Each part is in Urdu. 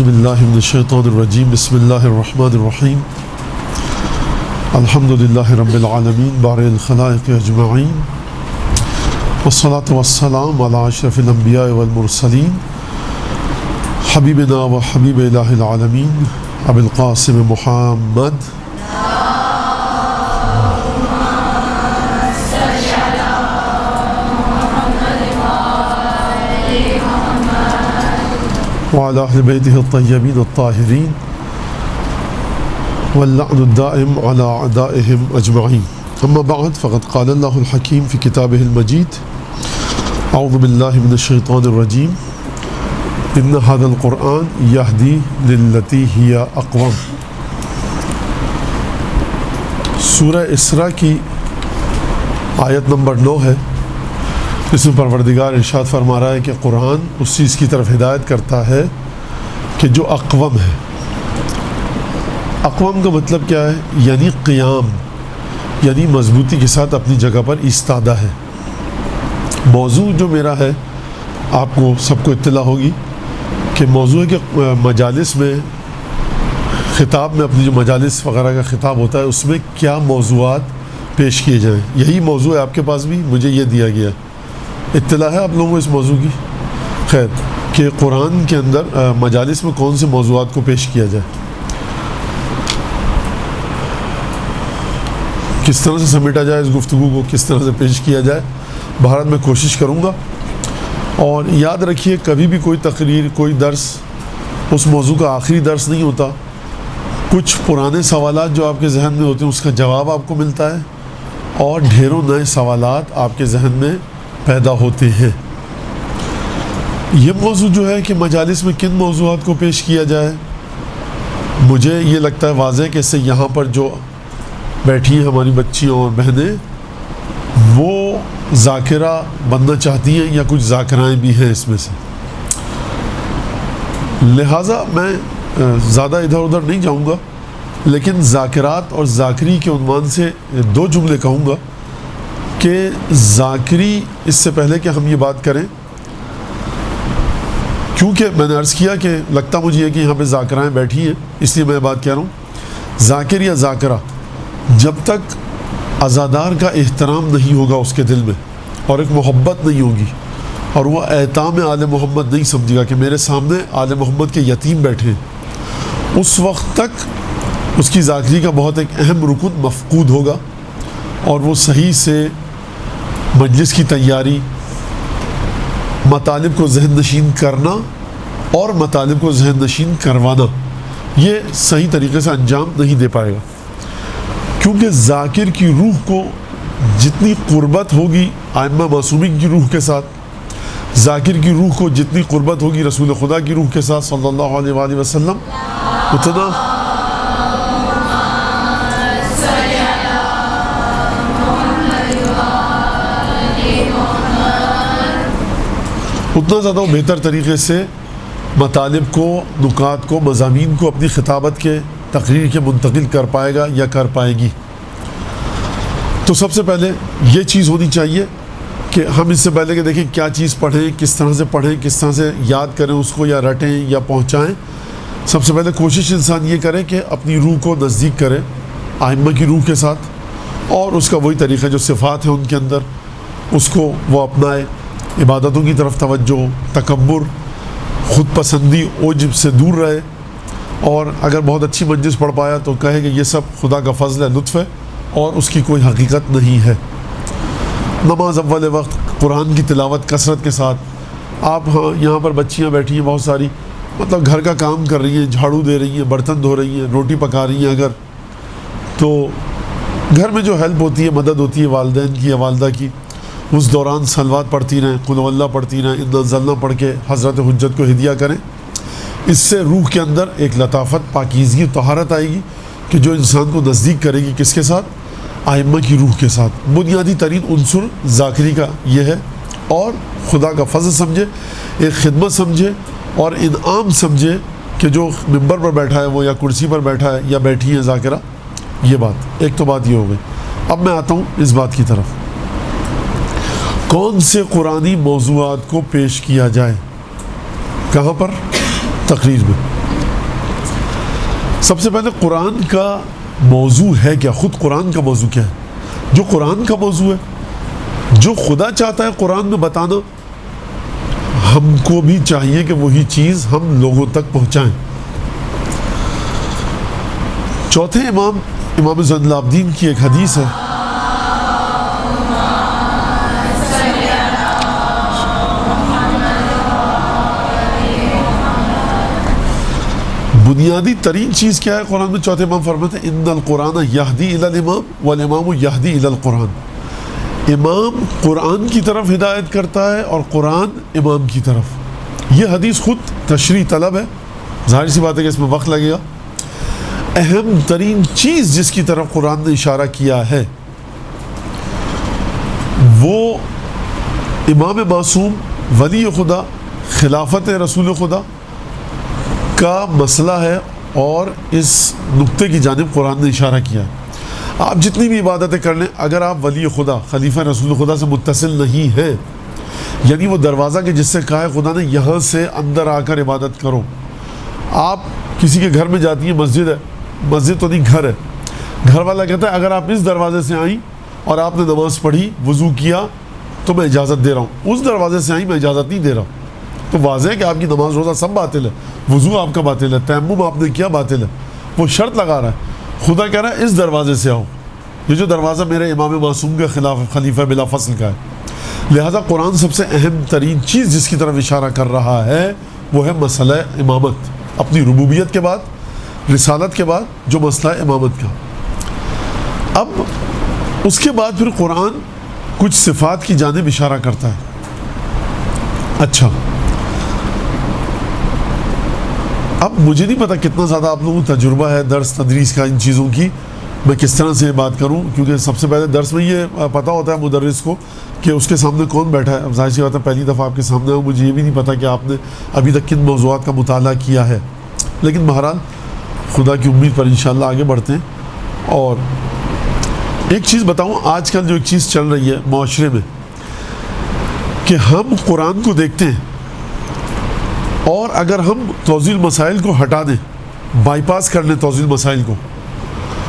اعوذ باللہ من الشیطان الرجیم بسم اللہ الرحمن الرحیم الحمد للہ رب العالمین بارئ الخلائق اجمعین والصلاة والسلام علی اشرف الانبیاء والمرسلین حبیبنا و حبیب الہ العالمین ابی القاسم محمد وعلى أهل بيته الطيبين الطاهرين واللعن الدائم على أعدائهم أجمعين أما بعد فقد قال الله الحكيم في كتابه المجيد أعوذ بالله من الشيطان الرجيم إن هذا القرآن يهدي للتي هي أقوم. سورہ اسراء کی آیت نمبر 9 ہے. اس میں پروردگار ارشاد فرما رہا ہے کہ قرآن اس چیز کی طرف ہدایت کرتا ہے کہ جو اقوم ہے. اقوم کا مطلب کیا ہے؟ یعنی قیام، یعنی مضبوطی کے ساتھ اپنی جگہ پر ایستادہ ہے. موضوع جو میرا ہے آپ کو سب کو اطلاع ہوگی کہ موضوع ہے کہ مجالس میں خطاب میں، اپنی جو مجالس وغیرہ کا خطاب ہوتا ہے اس میں کیا موضوعات پیش کیے جائیں. یہی موضوع ہے آپ کے پاس بھی، مجھے یہ دیا گیا ہے. اطلاع ہے آپ لوگوں کو اس موضوع کی؟ خیر، کہ قرآن کے اندر مجالس میں کون سے موضوعات کو پیش کیا جائے، کس طرح سے سمیٹا جائے، اس گفتگو کو کس طرح سے پیش کیا جائے. بہرحال میں کوشش کروں گا. اور یاد رکھیے کبھی بھی کوئی تقریر، کوئی درس اس موضوع کا آخری درس نہیں ہوتا. کچھ پرانے سوالات جو آپ کے ذہن میں ہوتے ہیں اس کا جواب آپ کو ملتا ہے، اور ڈھیروں نئے سوالات آپ کے ذہن میں پیدا ہوتے ہیں. یہ موضوع جو ہے کہ مجالس میں کن موضوعات کو پیش کیا جائے، مجھے یہ لگتا ہے واضح کہ اس سے یہاں پر جو بیٹھی ہیں ہماری بچیاں اور بہنیں وہ ذاکرہ بننا چاہتی ہیں یا کچھ ذاکرائیں بھی ہیں اس میں سے. لہٰذا میں زیادہ ادھر ادھر نہیں جاؤں گا، لیکن ذاکرات اور ذاکری کے عنوان سے دو جملے کہوں گا کہ ذاکری، اس سے پہلے کہ ہم یہ بات کریں، کیونکہ میں نے عرض کیا کہ لگتا مجھے یہ کہ یہاں پہ ذاکرائیں بیٹھی ہیں اس لیے میں بات کہہ رہا ہوں. ذاکر یا ذاکرہ جب تک عزادار کا احترام نہیں ہوگا اس کے دل میں، اور ایک محبت نہیں ہوگی، اور وہ ایتام آل محمد نہیں سمجھے گا کہ میرے سامنے آل محمد کے یتیم بیٹھے ہیں، اس وقت تک اس کی ذاکری کا بہت ایک اہم رکن مفقود ہوگا. اور وہ صحیح سے مجلس کی تیاری، مطالب کو ذہن نشین کرنا اور مطالب کو ذہن نشین کروانا، یہ صحیح طریقے سے انجام نہیں دے پائے گا. کیونکہ ذاکر کی روح کو جتنی قربت ہوگی ائمہ معصومین کی روح کے ساتھ، ذاکر کی روح کو جتنی قربت ہوگی رسول خدا کی روح کے ساتھ صلی اللہ علیہ وآلہ وسلم، اتنا زیادہ بہتر طریقے سے مطالب کو، نکات کو، مضامین کو اپنی خطابت کے، تقریر کے منتقل کر پائے گا یا کر پائے گی. تو سب سے پہلے یہ چیز ہونی چاہیے کہ ہم اس سے پہلے کہ دیکھیں کیا چیز پڑھیں، کس طرح سے پڑھیں، کس طرح سے یاد کریں اس کو یا رٹیں یا پہنچائیں. سب سے پہلے کوشش انسان یہ کرے کہ اپنی روح کو نزدیک کرے ائمہ کی روح کے ساتھ، اور اس کا وہی طریقہ جو صفات ہیں ان کے اندر اس کو وہ اپنائے. عبادتوں کی طرف توجہ، تکبر، خود پسندی، عجب سے دور رہے. اور اگر بہت اچھی مجلس پڑھ پایا تو کہے کہ یہ سب خدا کا فضل ہے، لطف ہے، اور اس کی کوئی حقیقت نہیں ہے. نماز اول وقت، قرآن کی تلاوت کثرت کے ساتھ. آپ یہاں پر بچیاں بیٹھی ہیں بہت ساری، مطلب گھر کا کام کر رہی ہیں، جھاڑو دے رہی ہیں، برتن دھو رہی ہیں، روٹی پکا رہی ہیں. اگر تو گھر میں جو ہیلپ ہوتی ہے، مدد ہوتی ہے والدین کی یا والدہ کی، اس دوران صلوات پڑھتی رہیں، قل اللہ پڑھتی رہیں، انا انزلنا پڑھ کے حضرت حجت کو ہدیہ کریں. اس سے روح کے اندر ایک لطافت، پاکیزگی، طہارت آئے گی کہ جو انسان کو نزدیک کرے گی کس کے ساتھ؟ ائمہ کی روح کے ساتھ. بنیادی ترین عنصر ذاکری کا یہ ہے. اور خدا کا فضل سمجھے، ایک خدمت سمجھے اور انعام سمجھے کہ جو ممبر پر بیٹھا ہے وہ یا کرسی پر بیٹھا ہے یا بیٹھی ہے ذاکرہ. یہ بات ایک تو بات یہ ہو گئی. اب میں آتا ہوں اس بات کی طرف، کون سے قرآنی موضوعات کو پیش کیا جائے، کہاں پر؟ تقریر میں. سب سے پہلے قرآن کا موضوع ہے کیا؟ خود قرآن کا موضوع کیا ہے؟ جو قرآن کا موضوع ہے، جو خدا چاہتا ہے قرآن میں بتانا، ہم کو بھی چاہیے کہ وہی چیز ہم لوگوں تک پہنچائیں۔ چوتھے امام زین العابدین کی ایک حدیث ہے، بنیادی ترین چیز کیا ہے قرآن میں؟ چوتھے امام فرماتے ہیں ان القرآن یہدی الی الامام والامام یہدی الی القرآن۔ امام قرآن کی طرف ہدایت کرتا ہے اور قرآن امام کی طرف۔ یہ حدیث خود تشریح طلب ہے، ظاہر سی بات ہے کہ اس میں وقت لگے گا۔ اہم ترین چیز جس کی طرف قرآن نے اشارہ کیا ہے وہ امام معصوم، ولی خدا، خلافت رسول خدا کا مسئلہ ہے، اور اس نقطے کی جانب قرآن نے اشارہ کیا ہے۔ آپ جتنی بھی عبادتیں کر لیں، اگر آپ ولی خدا، خلیفہ رسول خدا سے متصل نہیں ہیں، یعنی وہ دروازہ کہ جس سے کہا ہے خدا نے یہاں سے اندر آ کر عبادت کرو، آپ کسی کے گھر میں جاتی ہیں، مسجد ہے، مسجد تو نہیں گھر ہے، گھر والا کہتا ہے اگر آپ اس دروازے سے آئیں اور آپ نے نماز پڑھی، وضو کیا تو میں اجازت دے رہا ہوں، اس دروازے سے آئیں میں اجازت نہیں دے رہا ہوں، تو واضح ہے کہ آپ کی نماز روزہ سب باطل ہے، وضو آپ کا باطل ہے، تیمم آپ نے کیا باطل ہے۔ وہ شرط لگا رہا ہے، خدا کہہ رہا ہے اس دروازے سے آؤ، یہ جو دروازہ میرے امام معصوم کے خلاف خلیفہ بلا فصل کا ہے۔ لہذا قرآن سب سے اہم ترین چیز جس کی طرف اشارہ کر رہا ہے وہ ہے مسئلہ امامت، اپنی ربوبیت کے بعد، رسالت کے بعد جو مسئلہ ہے امامت کا۔ اب اس کے بعد پھر قرآن کچھ صفات کی جانب اشارہ کرتا ہے۔ اچھا، اب مجھے نہیں پتا کتنا زیادہ آپ لوگوں کو تجربہ ہے درس تدریس کا ان چیزوں کی، میں کس طرح سے بات کروں، کیونکہ سب سے پہلے درس میں یہ پتہ ہوتا ہے مدرس کو کہ اس کے سامنے کون بیٹھا ہے۔ اب ظاہر سی بات ہے پہلی دفعہ آپ کے سامنے ہوں، مجھے یہ بھی نہیں پتا کہ آپ نے ابھی تک کن موضوعات کا مطالعہ کیا ہے، لیکن بہرحال خدا کی امید پر انشاءاللہ آگے بڑھتے ہیں۔ اور ایک چیز بتاؤں، آج کل جو ایک چیز چل رہی ہے معاشرے میں کہ ہم قرآن کو دیکھتے ہیں اور اگر ہم توضیح المسائل کو ہٹا دیں، بائی پاس کر لیں توضیح المسائل کو،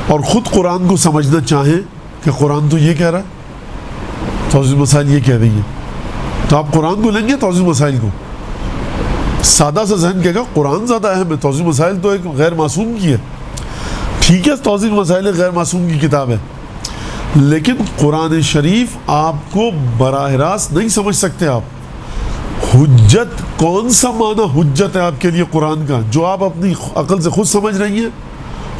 اور خود قرآن کو سمجھنا چاہیں کہ قرآن تو یہ کہہ رہا ہے، توضیح المسائل یہ کہہ رہی ہے، تو آپ قرآن کو لیں گے توضیح المسائل کو؟ سادہ سا ذہن کہے گا قرآن زیادہ اہم ہے، توضیح المسائل تو ایک غیر معصوم کی ہے۔ ٹھیک ہے، توضیح المسائل ایک غیر معصوم کی کتاب ہے، لیکن قرآن شریف آپ کو براہ راست نہیں سمجھ سکتے آپ۔ حجت، کون سا معنی حجت ہے آپ کے لیے قرآن کا جو آپ اپنی عقل سے خود سمجھ رہی ہیں؟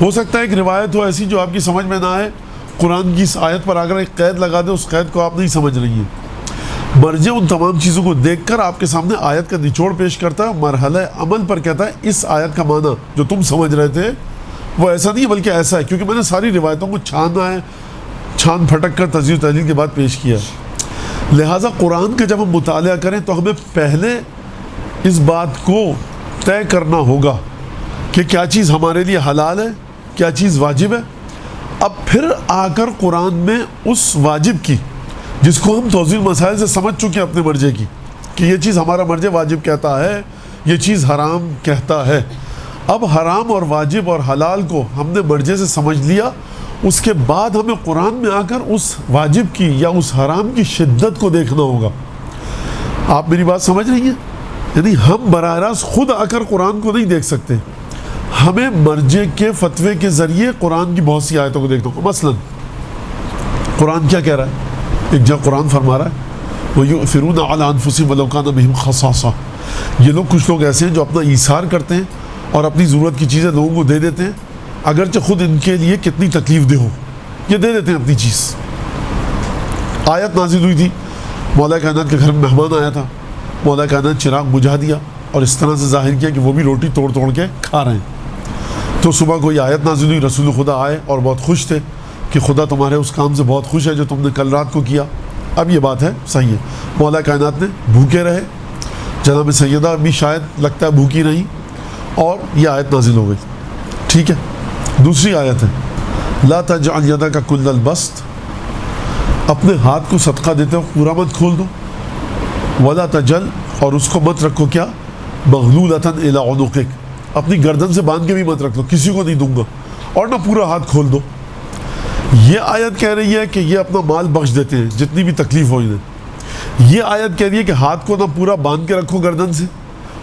ہو سکتا ہے ایک روایت ہو ایسی جو آپ کی سمجھ میں نہ آئے، قرآن کی اس آیت پر اگر ایک قید لگا دے، اس قید کو آپ نہیں سمجھ رہی ہیں۔ مرجع ان تمام چیزوں کو دیکھ کر آپ کے سامنے آیت کا نچوڑ پیش کرتا ہے، مرحلہ عمل پر کہتا ہے اس آیت کا معنی جو تم سمجھ رہے تھے وہ ایسا نہیں بلکہ ایسا ہے، کیونکہ میں نے ساری روایتوں کو چھان پھٹک کر تجزیہ و تحلیل کے بعد پیش کیا ہے۔ لہٰذا قرآن کا جب ہم مطالعہ کریں تو ہمیں پہلے اس بات کو طے کرنا ہوگا کہ کیا چیز ہمارے لیے حلال ہے، کیا چیز واجب ہے، اب پھر آ کر قرآن میں اس واجب کی جس کو ہم توضیح المسائل سے سمجھ چکے ہیں اپنے مرجع کی کہ یہ چیز ہمارا مرجع واجب کہتا ہے، یہ چیز حرام کہتا ہے، اب حرام اور واجب اور حلال کو ہم نے مرجع سے سمجھ لیا، اس کے بعد ہمیں قرآن میں آ کر اس واجب کی یا اس حرام کی شدت کو دیکھنا ہوگا۔ آپ میری بات سمجھ رہی ہیں؟ یعنی ہم براہ راست خود آ کر قرآن کو نہیں دیکھ سکتے، ہمیں مرجع کے فتوے کے ذریعے قرآن کی بہت سی آیتوں کو دیکھنا ہوگا۔ مثلا قرآن کیا کہہ رہا ہے؟ ایک جگہ قرآن فرما رہا ہے وَيُؤْثِرُونَ عَلَىٰ أَنفُسِهِمْ وَلَوْ كَانَ بِهِمْ خَصَاصَةٌ، یہ لوگ کچھ لوگ ایسے ہیں جو اپنا ایثار کرتے ہیں اور اپنی ضرورت کی چیزیں لوگوں کو دے دیتے ہیں، اگرچہ خود ان کے لیے کتنی تکلیف دہ ہو، یہ دے دیتے ہیں اپنی چیز۔ آیت نازل ہوئی تھی، مولا کائنات کے گھر میں مہمان آیا تھا، مولا کائنات چراغ بجھا دیا اور اس طرح سے ظاہر کیا کہ وہ بھی روٹی توڑ توڑ کے کھا رہے ہیں۔ تو صبح کوئی آیت نازل ہوئی، رسول خدا آئے اور بہت خوش تھے کہ خدا تمہارے اس کام سے بہت خوش ہے جو تم نے کل رات کو کیا۔ اب یہ بات ہے صحیح ہے، مولا کائنات نے بھوکے رہے، جناب سیدہ بھی شاید لگتا ہے بھوکی رہی، اور یہ آیت نازل ہو گئی۔ ٹھیک ہے، دوسری آیت ہے لا تجعل یدک کل البسط، اپنے ہاتھ کو صدقہ دیتے ہو پورا مت کھول دو، ولا تجل، اور اس کو مت رکھو کیا مغلولۃ الی عنقک، اپنی گردن سے باندھ کے بھی مت رکھ لو، کسی کو نہیں دوں گا، اور نہ پورا ہاتھ کھول دو۔ یہ آیت کہہ رہی ہے کہ یہ اپنا مال بخش دیتے ہیں جتنی بھی تکلیف ہو انہیں۔ یہ آیت کہہ رہی ہے کہ ہاتھ کو نہ پورا باندھ کے رکھو گردن سے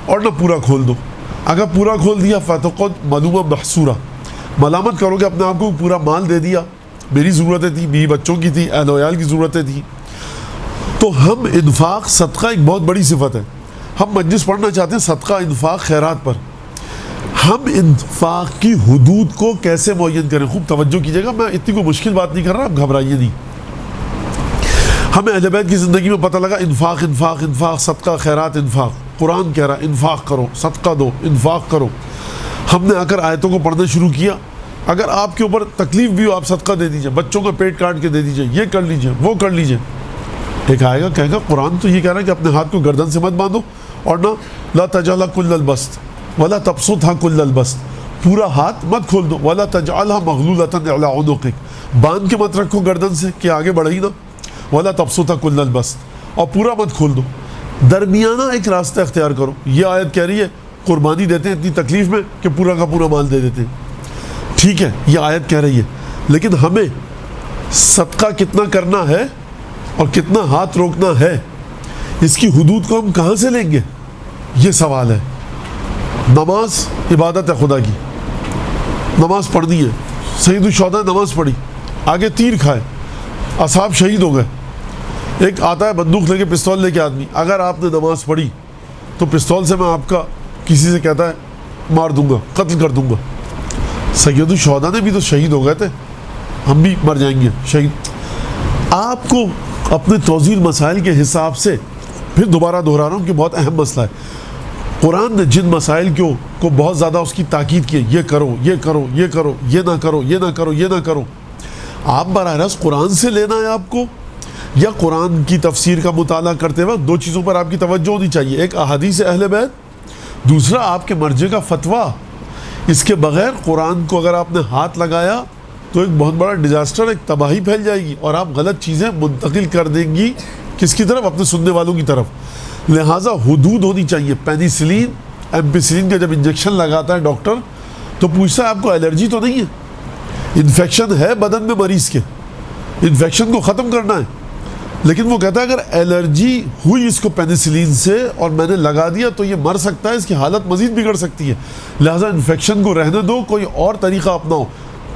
اور نہ پورا کھول دو۔ اگر پورا کھول دیا فتقد ملومہ محصورہ، ملامت کرو گے اپنے آپ کو، پورا مال دے دیا، میری ضرورتیں تھیں، بیوی بچوں کی تھی، اہل و عیال کی ضرورتیں تھیں۔ تو ہم انفاق، صدقہ ایک بہت بڑی صفت ہے۔ ہم مجلس پڑھنا چاہتے ہیں صدقہ، انفاق، خیرات پر۔ ہم انفاق کی حدود کو کیسے معین کریں؟ خوب توجہ کیجیے گا، میں اتنی کوئی مشکل بات نہیں کر رہا، آپ گھبرائیے نہیں۔ ہمیں اہل بیت کی زندگی میں پتہ لگا انفاق انفاق انفاق، صدقہ، خیرات، انفاق، قرآن کہہ رہا ہے انفاق کرو، صدقہ دو، انفاق کرو۔ ہم نے آ کر آیتوں کو پڑھنا شروع کیا۔ اگر آپ کے اوپر تکلیف بھی ہو، آپ صدقہ دے دیجئے، بچوں کا پیٹ کاٹ کے دے دیجئے، یہ کر لیجئے، وہ کر لیجئے۔ ایک آئے گا کہے گا قرآن تو یہ کہہ رہا ہے کہ اپنے ہاتھ کو گردن سے مت باندھو، اور نہ لا تجعلها کل البسط ولا تبسطها کل البسط، پورا ہاتھ مت کھول دو، ولا تجعلها مغلولة على عنقك، باندھ کے مت رکھو گردن سے کہ آگے بڑھے ہی نہ، ولا تبسطها کل البسط، اور پورا مت کھول دو، درمیانہ ایک راستہ اختیار کرو۔ یہ آیت کہہ رہی ہے قربانی دیتے ہیں اتنی تکلیف میں کہ پورا کا پورا مال دے دیتے ہیں، ٹھیک ہے، یہ آیت کہہ رہی ہے، لیکن ہمیں صدقہ کتنا کرنا ہے اور کتنا ہاتھ روکنا ہے، اس کی حدود کو ہم کہاں سے لیں گے؟ یہ سوال ہے۔ نماز عبادت ہے خدا کی، نماز پڑھنی ہے، سید الشہداء نے نماز پڑھی، آگے تیر کھائے، اصحاب شہید ہو گئے۔ ایک آتا ہے بندوق لے کے، پستول لے کے آدمی، اگر آپ نے نماز پڑھی تو پستول سے میں آپ کا کسی سے کہتا ہے مار دوں گا، قتل کر دوں گا۔ سید الشہداء نے بھی تو شہید ہو گئے تھے، ہم بھی مر جائیں گے شہید۔ آپ کو اپنے توضیح مسائل کے حساب سے، پھر دوبارہ دہرا رہا ہوں کہ بہت اہم مسئلہ ہے، قرآن نے جن مسائل کو بہت زیادہ اس کی تاکید کی ہے، یہ کرو، یہ کرو، یہ کرو، یہ نہ کرو، یہ نہ کرو، یہ نہ کرو، آپ براہ راست قرآن سے لینا ہے آپ کو، یا قرآن کی تفسیر کا مطالعہ کرتے وقت دو چیزوں پر آپ کی توجہ ہونی چاہیے، ایک احادیث اہل بیت، دوسرا آپ کے مرجع کا فتویٰ۔ اس کے بغیر قرآن کو اگر آپ نے ہاتھ لگایا تو ایک بہت بڑا ڈیزاسٹر، ایک تباہی پھیل جائے گی، اور آپ غلط چیزیں منتقل کر دیں گی کس کی طرف؟ اپنے سننے والوں کی طرف۔ لہٰذا حدود ہونی چاہیے۔ پینیسلین، ایمپیسلین کا جب انجیکشن لگاتا ہے ڈاکٹر تو پوچھتا ہے آپ کو الرجی تو نہیں ہے؟ انفیکشن ہے بدن میں مریض کے، انفیکشن کو ختم کرنا ہے، لیکن وہ کہتا ہے اگر الرجی ہوئی اس کو پینیسلین سے اور میں نے لگا دیا تو یہ مر سکتا ہے، اس کی حالت مزید بگڑ سکتی ہے، لہٰذا انفیکشن کو رہنے دو، کوئی اور طریقہ اپناؤ۔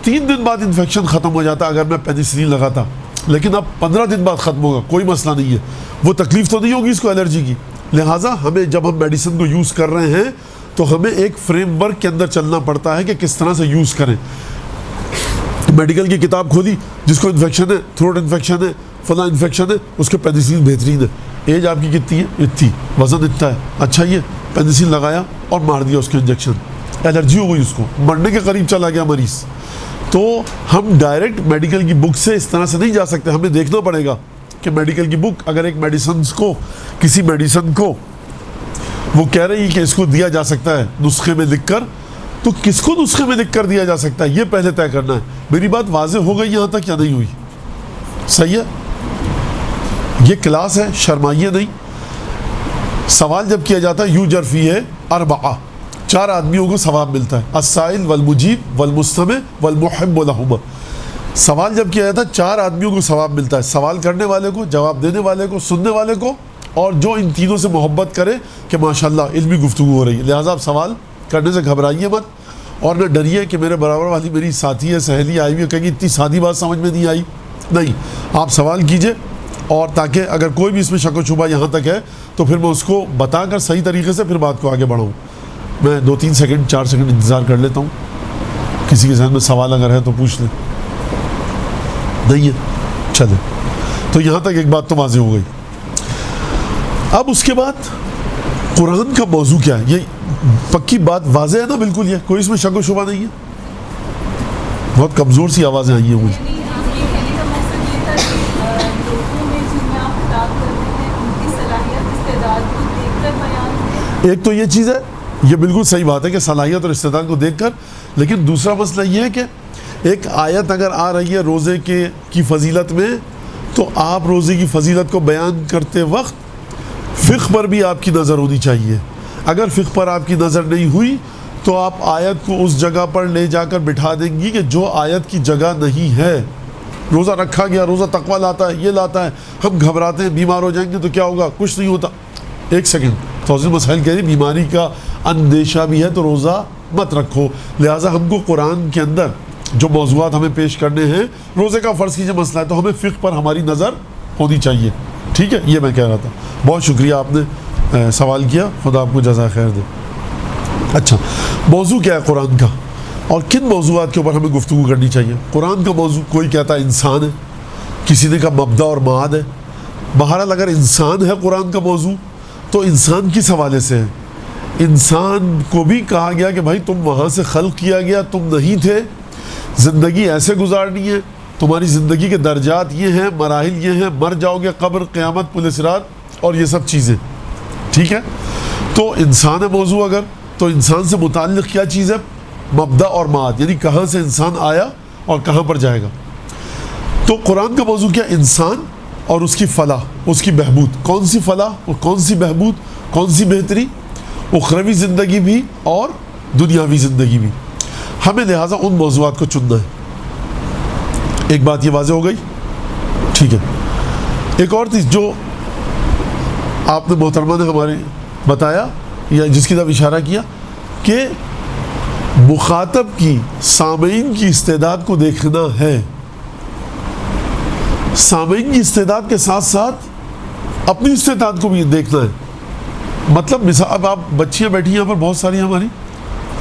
3 دن بعد انفیکشن ختم ہو جاتا اگر میں پینیسلین لگاتا، لیکن اب 15 دن بعد ختم ہوگا، کوئی مسئلہ نہیں ہے، وہ تکلیف تو نہیں ہوگی اس کو الرجی کی۔ لہٰذا ہمیں جب ہم میڈیسن کو یوز کر رہے ہیں تو ہمیں ایک فریم ورک کے اندر چلنا پڑتا ہے کہ کس طرح سے یوز کریں۔ میڈیکل کی کتاب کھولی، جس کو انفیکشن ہے، تھروٹ انفیکشن ہے، فلاں انفیکشن ہے، اس کے پینیسلین بہترین ہے۔ ایج آپ کی کتنی ہے؟ اتنی، وزن اتنا ہے، اچھا یہ پینیسلین لگایا اور مار دیا اس کے انجیکشن، الرجی ہو گئی، اس کو مرنے کے قریب چلا گیا مریض۔ تو ہم ڈائریکٹ میڈیکل کی بک سے اس طرح سے نہیں جا سکتے، ہمیں دیکھنا پڑے گا کہ میڈیکل کی بک اگر ایک میڈیسنز کو، کسی میڈیسن کو وہ کہہ رہی ہے کہ اس کو دیا جا سکتا ہے نسخے میں لکھ کر، تو کس کو نسخے میں لکھ کر دیا جا سکتا ہے یہ پہلے طے کرنا ہے۔ میری بات واضح ہو گئی یہاں تک یا نہیں ہوئی؟ صحیح ہے؟ یہ کلاس ہے، شرمائیے نہیں۔ سوال جب کیا جاتا ہے یوجر فی ہے 4 4 آدمیوں کو ثواب ملتا ہے، السائل والمجیب والمستمع والمحب لہما۔ سوال جب کیا جاتا ہے 4 آدمیوں کو ثواب ملتا ہے، سوال کرنے والے کو، جواب دینے والے کو، سننے والے کو، اور جو ان تینوں سے محبت کرے کہ ماشاءاللہ علمی گفتگو ہو رہی ہے۔ لہٰذا آپ سوال کرنے سے گھبرائیے مت، اور نہ ڈریے کہ میرے برابر والی میری ساتھی ہے، سہیلی آئی ہوئی ہے، کہیں اتنی سادی بات سمجھ میں نہیں آئی۔ نہیں، آپ سوال کیجئے، اور تاکہ اگر کوئی بھی اس میں شک و شبہ یہاں تک ہے تو پھر میں اس کو بتا کر صحیح طریقے سے پھر بات کو آگے بڑھاؤں۔ میں 2-3 سیکنڈ 4 سیکنڈ انتظار کر لیتا ہوں، کسی کے ذہن میں سوال اگر ہے تو پوچھ لیں۔ نہیں ہے؟ چلے، تو یہاں تک ایک بات تو واضح ہو گئی۔ اب اس کے بعد قرآن کا موضوع کیا ہے؟ یہ پکی بات واضح ہے نا بالکل، یہ کوئی اس میں شک و شبہ نہیں ہے۔ بہت کمزور سی آوازیں آئی ہیں مجھے۔ ایک تو یہ چیز ہے، یہ بالکل صحیح بات ہے کہ صلاحیت اور استعداد کو دیکھ کر، لیکن دوسرا مسئلہ یہ ہے کہ ایک آیت اگر آ رہی ہے روزے کی فضیلت میں، تو آپ روزے کی فضیلت کو بیان کرتے وقت فقہ پر بھی آپ کی نظر ہونی چاہیے۔ اگر فقہ پر آپ کی نظر نہیں ہوئی تو آپ آیت کو اس جگہ پر لے جا کر بٹھا دیں گی کہ جو آیت کی جگہ نہیں ہے. روزہ رکھا گیا, روزہ تقویٰ لاتا ہے, یہ لاتا ہے, ہم گھبراتے ہیں بیمار ہو جائیں گے تو کیا ہوگا, کچھ نہیں ہوتا. ایک سیکنڈ, توضیح مسائل کہہ رہی بیماری کا اندیشہ بھی ہے تو روزہ مت رکھو. لہٰذا ہم کو قرآن کے اندر جو موضوعات ہمیں پیش کرنے ہیں, روزے کا فرض کیجیے مسئلہ ہے تو ہمیں فقہ پر ہماری نظر ہونی چاہیے. ٹھیک ہے, یہ میں کہہ رہا تھا. بہت شکریہ, آپ نے سوال کیا, خدا آپ کو جزائے خیر دے. اچھا, موضوع کیا ہے قرآن کا اور کن موضوعات کے اوپر ہمیں گفتگو کرنی چاہیے؟ قرآن کا موضوع کوئی کہتا ہے انسان ہے, کسی نے کہا مبدا اور معاد ہے. بہرحال اگر انسان ہے قرآن کا موضوع تو انسان کس حوالے سے ہے؟ انسان کو بھی کہا گیا کہ بھائی تم وہاں سے خلق کیا گیا, تم نہیں تھے, زندگی ایسے گزارنی ہے, تمہاری زندگی کے درجات یہ ہیں, مراحل یہ ہیں, مر جاؤ گے, قبر, قیامت, پل صراط اور یہ سب چیزیں. ٹھیک ہے, تو انسان ہے موضوع اگر, تو انسان سے متعلق کیا چیز ہے؟ مبدا اور معاد, یعنی کہاں سے انسان آیا اور کہاں پر جائے گا. تو قرآن کا موضوع کیا؟ انسان اور اس کی فلاح, اس کی بہبود. کون سی فلاح اور کون سی بہبود, کون سی بہتری؟ اخروی زندگی بھی اور دنیاوی زندگی بھی. ہمیں لہٰذا ان موضوعات کو چننا ہے. ایک بات یہ واضح ہو گئی. ٹھیک ہے, ایک اور چیز جو آپ نے محترمہ نے ہمارے بتایا یا جس کی طرف اشارہ کیا کہ مخاطب کی, سامعین کی استعداد کو دیکھنا ہے. سامعین کی استعداد کے ساتھ ساتھ اپنی استعداد کو بھی دیکھنا ہے. مطلب مثال, اب آپ بچیاں بیٹھی ہیں یہاں پر بہت ساری ہماری,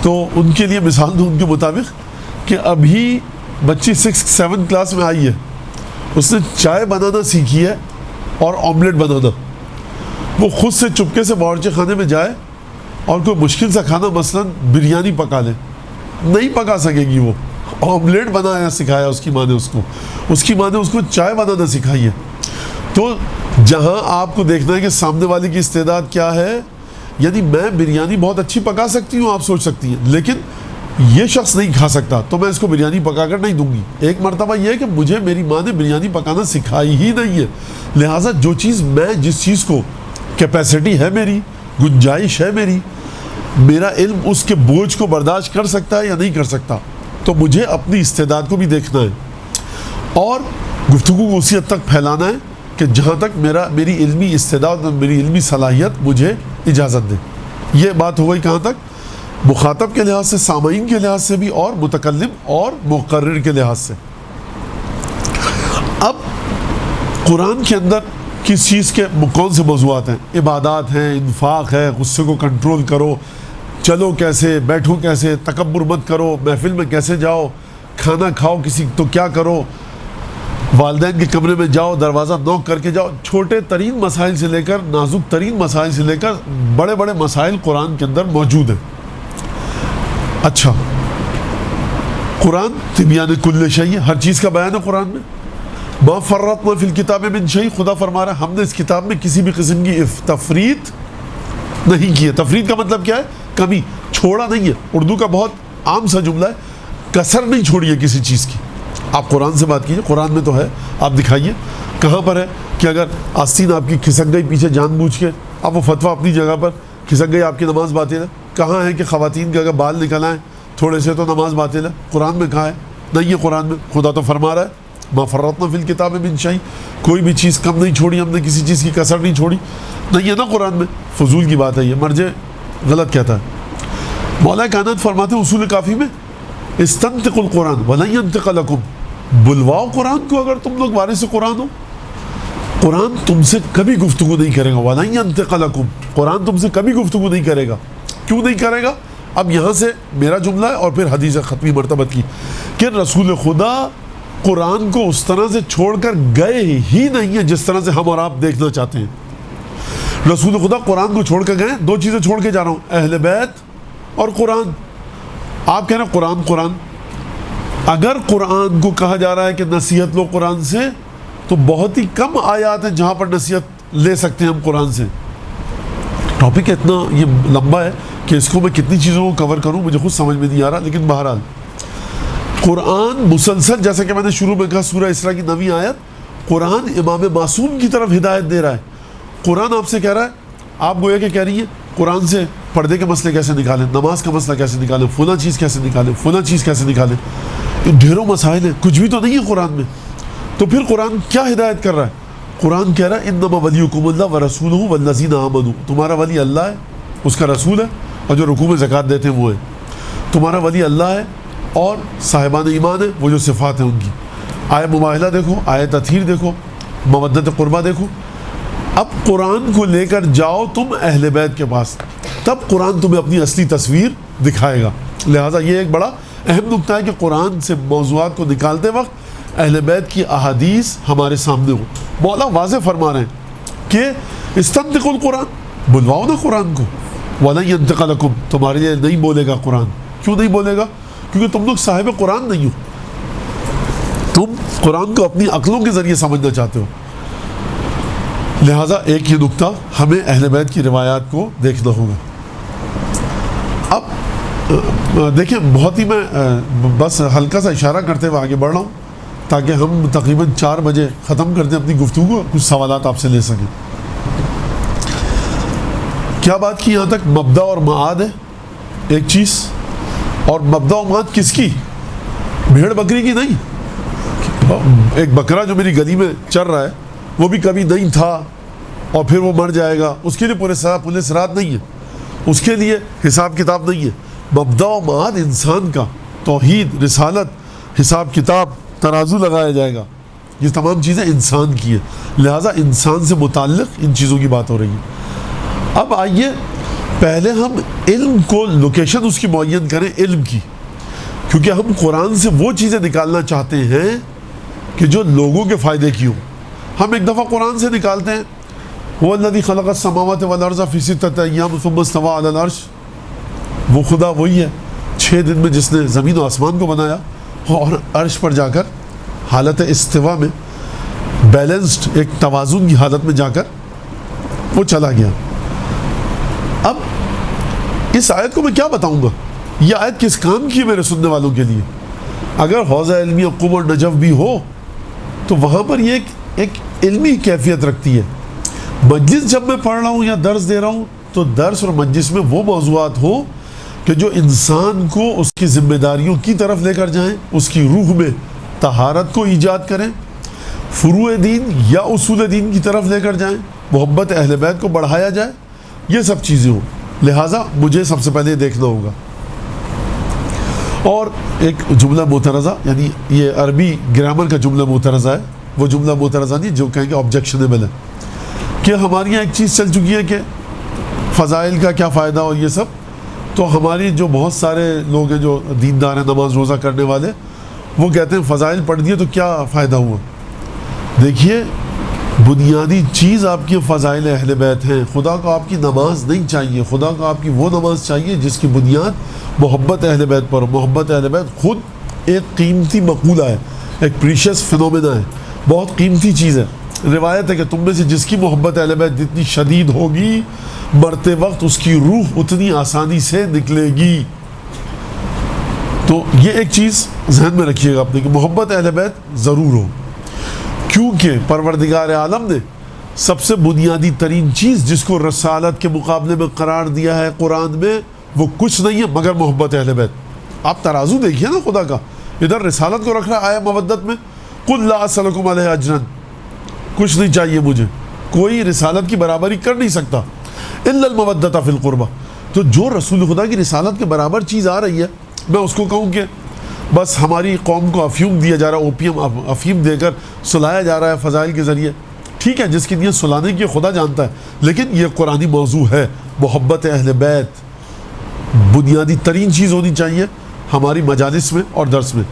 تو ان کے لیے مثال دوں ان کے مطابق کہ ابھی بچی 6-7 کلاس میں آئی ہے, اس نے چائے بنانا سیکھی ہے اور آملیٹ بنانا. وہ خود سے چپکے سے باورچی خانے میں جائے اور کوئی مشکل سا کھانا مثلاً بریانی پکا لے, نہیں پکا سکے گی. وہ آملیٹ بنایا سکھایا اس کی ماں نے, اس کی ماں نے اس کو چائے بنانا سکھائی ہے. تو جہاں آپ کو دیکھنا ہے کہ سامنے والے کی استعداد کیا ہے, یعنی میں بریانی بہت اچھی پکا سکتی ہوں, آپ سوچ سکتی ہیں, لیکن یہ شخص نہیں کھا سکتا تو میں اس کو بریانی پکا کر نہیں دوں گی. ایک مرتبہ یہ ہے کہ مجھے میری ماں نے بریانی پکانا سکھائی ہی نہیں ہے, لہٰذا جو چیز میں, جس چیز کو کیپیسٹی ہے میری, گنجائش ہے میری, میرا علم اس کے بوجھ کو برداشت کر سکتا ہے یا نہیں کر سکتا, تو مجھے اپنی استعداد کو بھی دیکھنا ہے اور گفتگو کو اسی حد تک پھیلانا ہے کہ جہاں تک میری علمی استعداد اور میری علمی صلاحیت مجھے اجازت دے. یہ بات ہو گئی کہاں تک؟ مخاطب کے لحاظ سے, سامعین کے لحاظ سے بھی, اور متکلم اور مقرر کے لحاظ سے. اب قرآن کے اندر کس چیز کے کون سے موضوعات ہیں؟ عبادات ہیں, انفاق ہے, غصے کو کنٹرول کرو, چلو کیسے, بیٹھو کیسے, تکبر مت کرو, محفل میں کیسے جاؤ, کھانا کھاؤ کسی تو کیا کرو, والدین کے کمرے میں جاؤ, دروازہ نوک کر کے جاؤ. چھوٹے ترین مسائل سے لے کر نازک ترین مسائل سے لے کر بڑے بڑے مسائل قرآن کے اندر موجود ہیں. اچھا, قرآن تبیان کل شیء, ہر چیز کا بیان ہے قرآن میں. ما فرطنا فی الکتاب من شیء, خدا فرما رہا ہے ہم نے اس کتاب میں کسی بھی قسم کی تفریط نہیں کی ہے. تفریط کا مطلب کیا ہے؟ کمی, چھوڑا نہیں ہے. اردو کا بہت عام سا جملہ ہے, کسر نہیں چھوڑی ہے کسی چیز کی. آپ قرآن سے بات کیجیے, قرآن میں تو ہے, آپ دکھائیے کہاں پر ہے کہ اگر آستین آپ کی کھسک گئی پیچھے جان بوجھ کے, آپ وہ فتویٰ اپنی جگہ پر, کھسک گئی آپ کی نماز باطل ہے. کہاں ہے کہ خواتین کے اگر بال نکل آئیں تھوڑے سے تو نماز باطل ہے؟ قرآن میں کہاں ہے؟ نہیں ہے قرآن میں. خدا تو فرما رہا ہے ما فرطنا فی الکتاب من شیء, کوئی بھی چیز کم نہیں چھوڑی ہم نے, کسی چیز کی کسر نہیں چھوڑی. نہیں ہے نا قرآن میں. فضول کی بات ہے یہ, مرجع غلط کہتا ہے. مولا کائنات فرماتے ہیں اصول کافی میں, استنطقوا القرآن ولن ينطق لكم, بلواؤ قرآن کو اگر تم لوگ وارث قرآن ہو. قرآن تم سے کبھی گفتگو نہیں کرے گا. ولن ينطق لكم, قرآن تم سے کبھی گفتگو نہیں کرے گا. کیوں نہیں کرے گا؟ اب یہاں سے میرا جملہ ہے اور پھر حدیث ختمی مرتبت کی کہ رسول خدا قرآن کو اس طرح سے چھوڑ کر گئے ہی نہیں ہیں جس طرح سے ہم اور آپ دیکھنا چاہتے ہیں. رسول خدا قرآن کو چھوڑ کر گئے, دو چیزیں چھوڑ کے جا رہا ہوں, اہل بیت اور قرآن. آپ کہہ رہے ہیں قرآن قرآن, اگر قرآن کو کہا جا رہا ہے کہ نصیحت لو قرآن سے, تو بہت ہی کم آیات ہیں جہاں پر نصیحت لے سکتے ہیں ہم قرآن سے. ٹاپک اتنا یہ لمبا ہے کہ اس کو میں کتنی چیزوں کو کور کروں مجھے خود سمجھ میں نہیں آ رہا, لیکن بہرحال قرآن مسلسل, جیسے کہ میں نے شروع میں کہا سورہ اسراء کی 9ویں آیت, قرآن امام معصوم کی طرف ہدایت دے رہا ہے. قرآن آپ سے کہہ رہا ہے, آپ گویا کہ کہہ رہی ہیں قرآن سے پردے کے مسئلے کیسے نکالیں، نماز کا مسئلہ کیسے نکالیں، فلاں چیز کیسے نکالیں، فلاں چیز کیسے نکالیں. یہ ڈھیروں مسائل ہیں، کچھ بھی تو نہیں ہے قرآن میں. تو پھر قرآن کیا ہدایت کر رہا ہے؟ قرآن کہہ رہا ہے انما ولیکم اللہ ورسولہ والذین آمنوا، تمہارا ولی اللہ ہے، اس کا رسول ہے، اور جو رکوع میں زکوٰۃ دیتے ہیں وہ ہے. تمہارا ولی اللہ ہے اور صاحبان ایمان ہے، وہ جو صفات ہیں ان کی. آئے مباہلہ دیکھو، آئے تطہیر دیکھو، مودت قربہ دیکھو. اب قرآن کو لے کر جاؤ تم اہل بیت کے پاس، تب قرآن تمہیں اپنی اصلی تصویر دکھائے گا. لہٰذا یہ ایک بڑا اہم نکتہ ہے کہ قرآن سے موضوعات کو نکالتے وقت اہل بیت کی احادیث ہمارے سامنے ہو. مولا واضح فرما رہے ہیں کہ استنطقوا القرآن، بلواؤ نا قرآن کو. وَلَن يَنطِقَ لَكُمْ، تمہارے لیے نہیں بولے گا قرآن. کیوں نہیں بولے گا؟ کیونکہ تم لوگ صاحب قرآن نہیں ہو، تم قرآن کو اپنی عقلوں کے ذریعے سمجھنا چاہتے ہو. لہٰذا ایک یہ نکتہ ہمیں اہل بیت کی روایات کو دیکھنا ہوگا. اب دیکھیں، بہت ہی میں بس ہلکا سا اشارہ کرتے ہوئے آگے بڑھ رہا ہوں تاکہ ہم تقریباً 4 بجے ختم کر دیں اپنی گفتگو، کچھ سوالات آپ سے لے سکیں. کیا بات کی یہاں تک؟ مبدا اور معاد ہے ایک چیز، اور مبدا و معاد کس کی؟ بھیڑ بکری کی نہیں. ایک بکرا جو میری گلی میں چر رہا ہے وہ بھی کبھی نہیں تھا اور پھر وہ مر جائے گا، اس کے لیے پورے صراط نہیں ہے، اس کے لیے حساب کتاب نہیں ہے. مبدا و معاد انسان کا، توحید، رسالت، حساب کتاب، ترازو لگایا جائے گا. یہ تمام چیزیں انسان کی ہیں، لہٰذا انسان سے متعلق ان چیزوں کی بات ہو رہی ہے. اب آئیے پہلے ہم علم کو لوکیشن اس کی معین کریں، علم کی، کیونکہ ہم قرآن سے وہ چیزیں نکالنا چاہتے ہیں کہ جو لوگوں کے فائدے کی ہوں. ہم ایک دفعہ قرآن سے نکالتے ہیں هو الذی خلق السماوات والارض فی ستۃ ایام ثم استوى علی العرش، وہ خدا وہی ہے 6 دن میں جس نے زمین و آسمان کو بنایا اور عرش پر جا کر حالت استوا میں بیلنسڈ ایک توازن کی حالت میں جا کر وہ چلا گیا. اب اس آیت کو میں کیا بتاؤں گا؟ یہ آیت کس کام کی ہے میرے سننے والوں کے لیے؟ اگر حوضہ علمی قم اور نجف بھی ہو تو وہاں پر یہ ایک علمی کیفیت رکھتی ہے. مجلس جب میں پڑھ رہا ہوں یا درس دے رہا ہوں تو درس اور مجلس میں وہ موضوعات ہوں کہ جو انسان کو اس کی ذمہ داریوں کی طرف لے کر جائیں، اس کی روح میں طہارت کو ایجاد کریں، فروع دین یا اصول دین کی طرف لے کر جائیں، محبت اہل بیت کو بڑھایا جائے، یہ سب چیزیں ہوں. لہٰذا مجھے سب سے پہلے دیکھنا ہوگا. اور ایک جملہ معترضہ، یعنی یہ عربی گرامر کا جملہ معترضہ ہے، وہ جملہ معترضہ نہیں جو کہیں گے آبجیکشنیبل ہے، کہ ہماری یہاں ایک چیز چل چکی ہے کہ فضائل کا کیا فائدہ اور یہ سب. تو ہماری جو بہت سارے لوگ ہیں جو دیندار ہیں، نماز روزہ کرنے والے، وہ کہتے ہیں فضائل پڑھ دیے تو کیا فائدہ ہوا. دیکھیے، بنیادی چیز آپ کی فضائل اہل بیت ہیں. خدا کو آپ کی نماز نہیں چاہیے، خدا کو آپ کی وہ نماز چاہیے جس کی بنیاد محبت اہل بیت پر. محبت اہل بیت خود ایک قیمتی مقولہ ہے، ایک پریشیس فنومینا ہے، بہت قیمتی چیز ہے. روایت ہے کہ تم میں سے جس کی محبت اہل بیت جتنی شدید ہوگی، مرتے وقت اس کی روح اتنی آسانی سے نکلے گی. تو یہ ایک چیز ذہن میں رکھیے گا اپنے کہ محبت اہل بیت ضرور ہو، کیونکہ پروردگار عالم نے سب سے بنیادی ترین چیز جس کو رسالت کے مقابلے میں قرار دیا ہے قرآن میں، وہ کچھ نہیں ہے مگر محبت اہل بیت. آپ ترازو دیکھیے نا خدا کا، ادھر رسالت کو رکھ رہا ہے آیا مودت میں، قل لا اسألکم علیہ اجرا، کچھ نہیں چاہیے مجھے، کوئی رسالت کی برابری کر نہیں سکتا الا المودۃ فی القربہ. تو جو رسول خدا کی رسالت کے برابر چیز آ رہی ہے، میں اس کو کہوں کہ بس ہماری قوم کو افیوم دیا جا رہا ہے، اوپیم افیم دے کر سلایا جا رہا ہے فضائل کے ذریعے، ٹھیک ہے، جس کی نیت سلانے کی خدا جانتا ہے، لیکن یہ قرآنی موضوع ہے. محبت اہل بیت بنیادی ترین چیز ہونی چاہیے ہماری مجالس میں اور درس میں.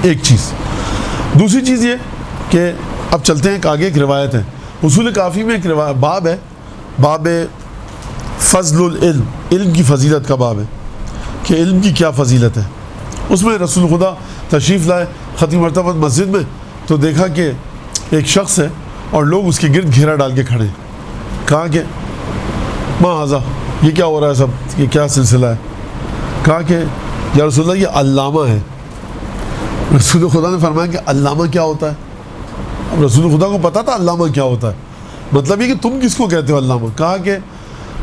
ایک چیز. دوسری چیز یہ کہ اب چلتے ہیں ایک آگے ایک روایت ہے، اصول کافی میں ایک باب ہے، باب فضل العلم، علم کی فضیلت کا باب ہے کہ علم کی کیا فضیلت ہے. اس میں رسول خدا تشریف لائے ختم مرتبہ مسجد میں تو دیکھا کہ ایک شخص ہے اور لوگ اس کے گرد گھیرا ڈال کے کھڑے ہیں. کہا کہ ما ھذا، یہ کیا ہو رہا ہے سب، یہ کیا سلسلہ ہے؟ کہا کہ یا رسول اللہ یہ علامہ ہے. رسول خدا نے فرمایا کہ علامہ کیا ہوتا ہے؟ اب رسول خدا کو پتا تھا علامہ کیا ہوتا ہے، مطلب یہ کہ تم کس کو کہتے ہو علامہ؟ کہا کہ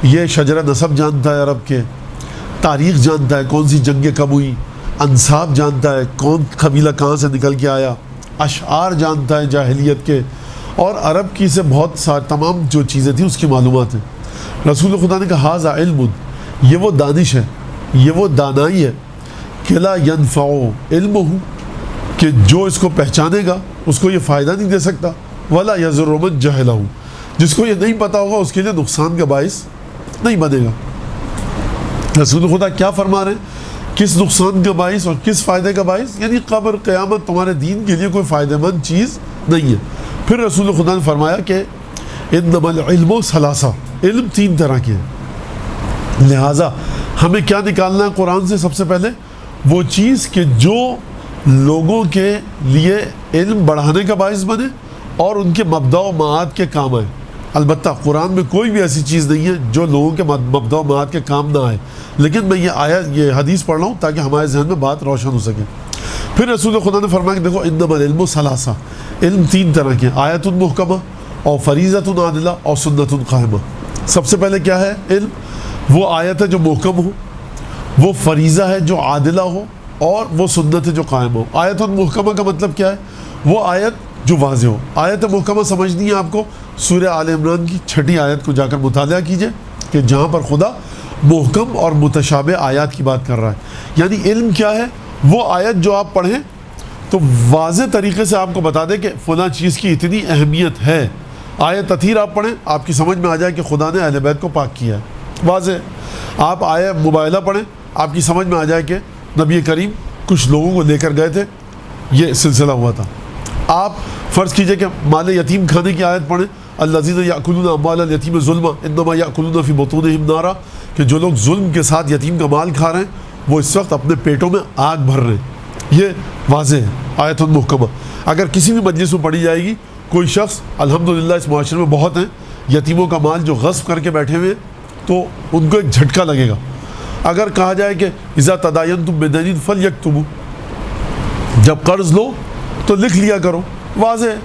یہ شجرہ نسب جانتا ہے عرب کے، تاریخ جانتا ہے کون سی جنگیں کب ہوئی، انصاب جانتا ہے کون قبیلہ کہاں سے نکل کے آیا، اشعار جانتا ہے جاہلیت کے، اور عرب کی سے بہت سارے تمام جو چیزیں تھیں اس کی معلومات ہیں۔ رسول خدا نے کہا ھذا علم، یہ وہ دانش ہے، یہ وہ دانائی ہے کہ لا ینفع علمہ، کہ جو اس کو پہچانے گا اس کو یہ فائدہ نہیں دے سکتا، ولا یضر من جہلہ، جس کو یہ نہیں پتہ ہوگا اس کے لیے نقصان کا باعث نہیں بنے گا۔ رسول خدا کیا فرما رہے ہیں؟ کس نقصان کا باعث اور کس فائدے کا باعث؟ یعنی قبر قیامت تمہارے دین کے لیے کوئی فائدہ مند چیز نہیں ہے۔ پھر رسول خدا نے فرمایا کہ انما العلم ثلاثہ، علم 3 طرح کے ہیں، لہٰذا ہمیں کیا نکالنا ہے قرآن سے؟ سب سے پہلے وہ چیز کہ جو لوگوں کے لیے علم بڑھانے کا باعث بنے اور ان کے مبدا و معاد کے کام آئے۔ البتہ قرآن میں کوئی بھی ایسی چیز نہیں ہے جو لوگوں کے مبدا و معاد کے کام نہ آئے، لیکن میں یہ حدیث پڑھ رہا ہوں تاکہ ہمارے ذہن میں بات روشن ہو سکے۔ پھر رسول خدا نے فرمایا کہ دیکھو انما العلم ثلاثہ، علم 3 طرح کے، آیت محکمہ اور فریضۃ عادلہ اور سنت قائمہ۔ سب سے پہلے کیا ہے علم؟ وہ آیت ہے جو محکم ہو، وہ فریضہ ہے جو عادلہ ہو، اور وہ سنت ہے جو قائم ہو۔ آیت محکمہ کا مطلب کیا ہے؟ وہ آیت جو واضح ہو۔ آیت محکمہ سمجھنی ہے آپ کو، سورہ آل عمران کی 6 آیت کو جا کر مطالعہ کیجئے کہ جہاں پر خدا محکم اور متشابہ آیات کی بات کر رہا ہے۔ یعنی علم کیا ہے؟ وہ آیت جو آپ پڑھیں تو واضح طریقے سے آپ کو بتا دے کہ فلاں چیز کی اتنی اہمیت ہے۔ آیت تطہیر آپ پڑھیں، آپ کی سمجھ میں آ جائے کہ خدا نے اہل بیت کو پاک کیا ہے، واضح۔ آپ آیت مباہلہ پڑھیں، آپ کی سمجھ میں آ جائے کہ نبی کریم کچھ لوگوں کو لے کر گئے تھے، یہ سلسلہ ہوا تھا۔ آپ فرض کیجئے کہ مال یتیم کھانے کی آیت پڑھیں، الذین یأکلون اموال الیتیم ظلما انما یأکلون فی بطونہم نارا، کہ جو لوگ ظلم کے ساتھ یتیم کا مال کھا رہے ہیں وہ اس وقت اپنے پیٹوں میں آگ بھر رہے ہیں۔ یہ واضح ہے آیت محکمہ۔ اگر کسی بھی مجلس میں پڑھی جائے گی، کوئی شخص الحمدللہ اس معاشرے میں بہت ہیں یتیموں کا مال جو غصب کر کے بیٹھے ہوئے ہیں، تو ان کو ایک جھٹکا لگے گا۔ اگر کہا جائے کہ اذا تداینتم بدین فلیکتبوا، جب قرض لو تو لکھ لیا کرو، واضح ہے۔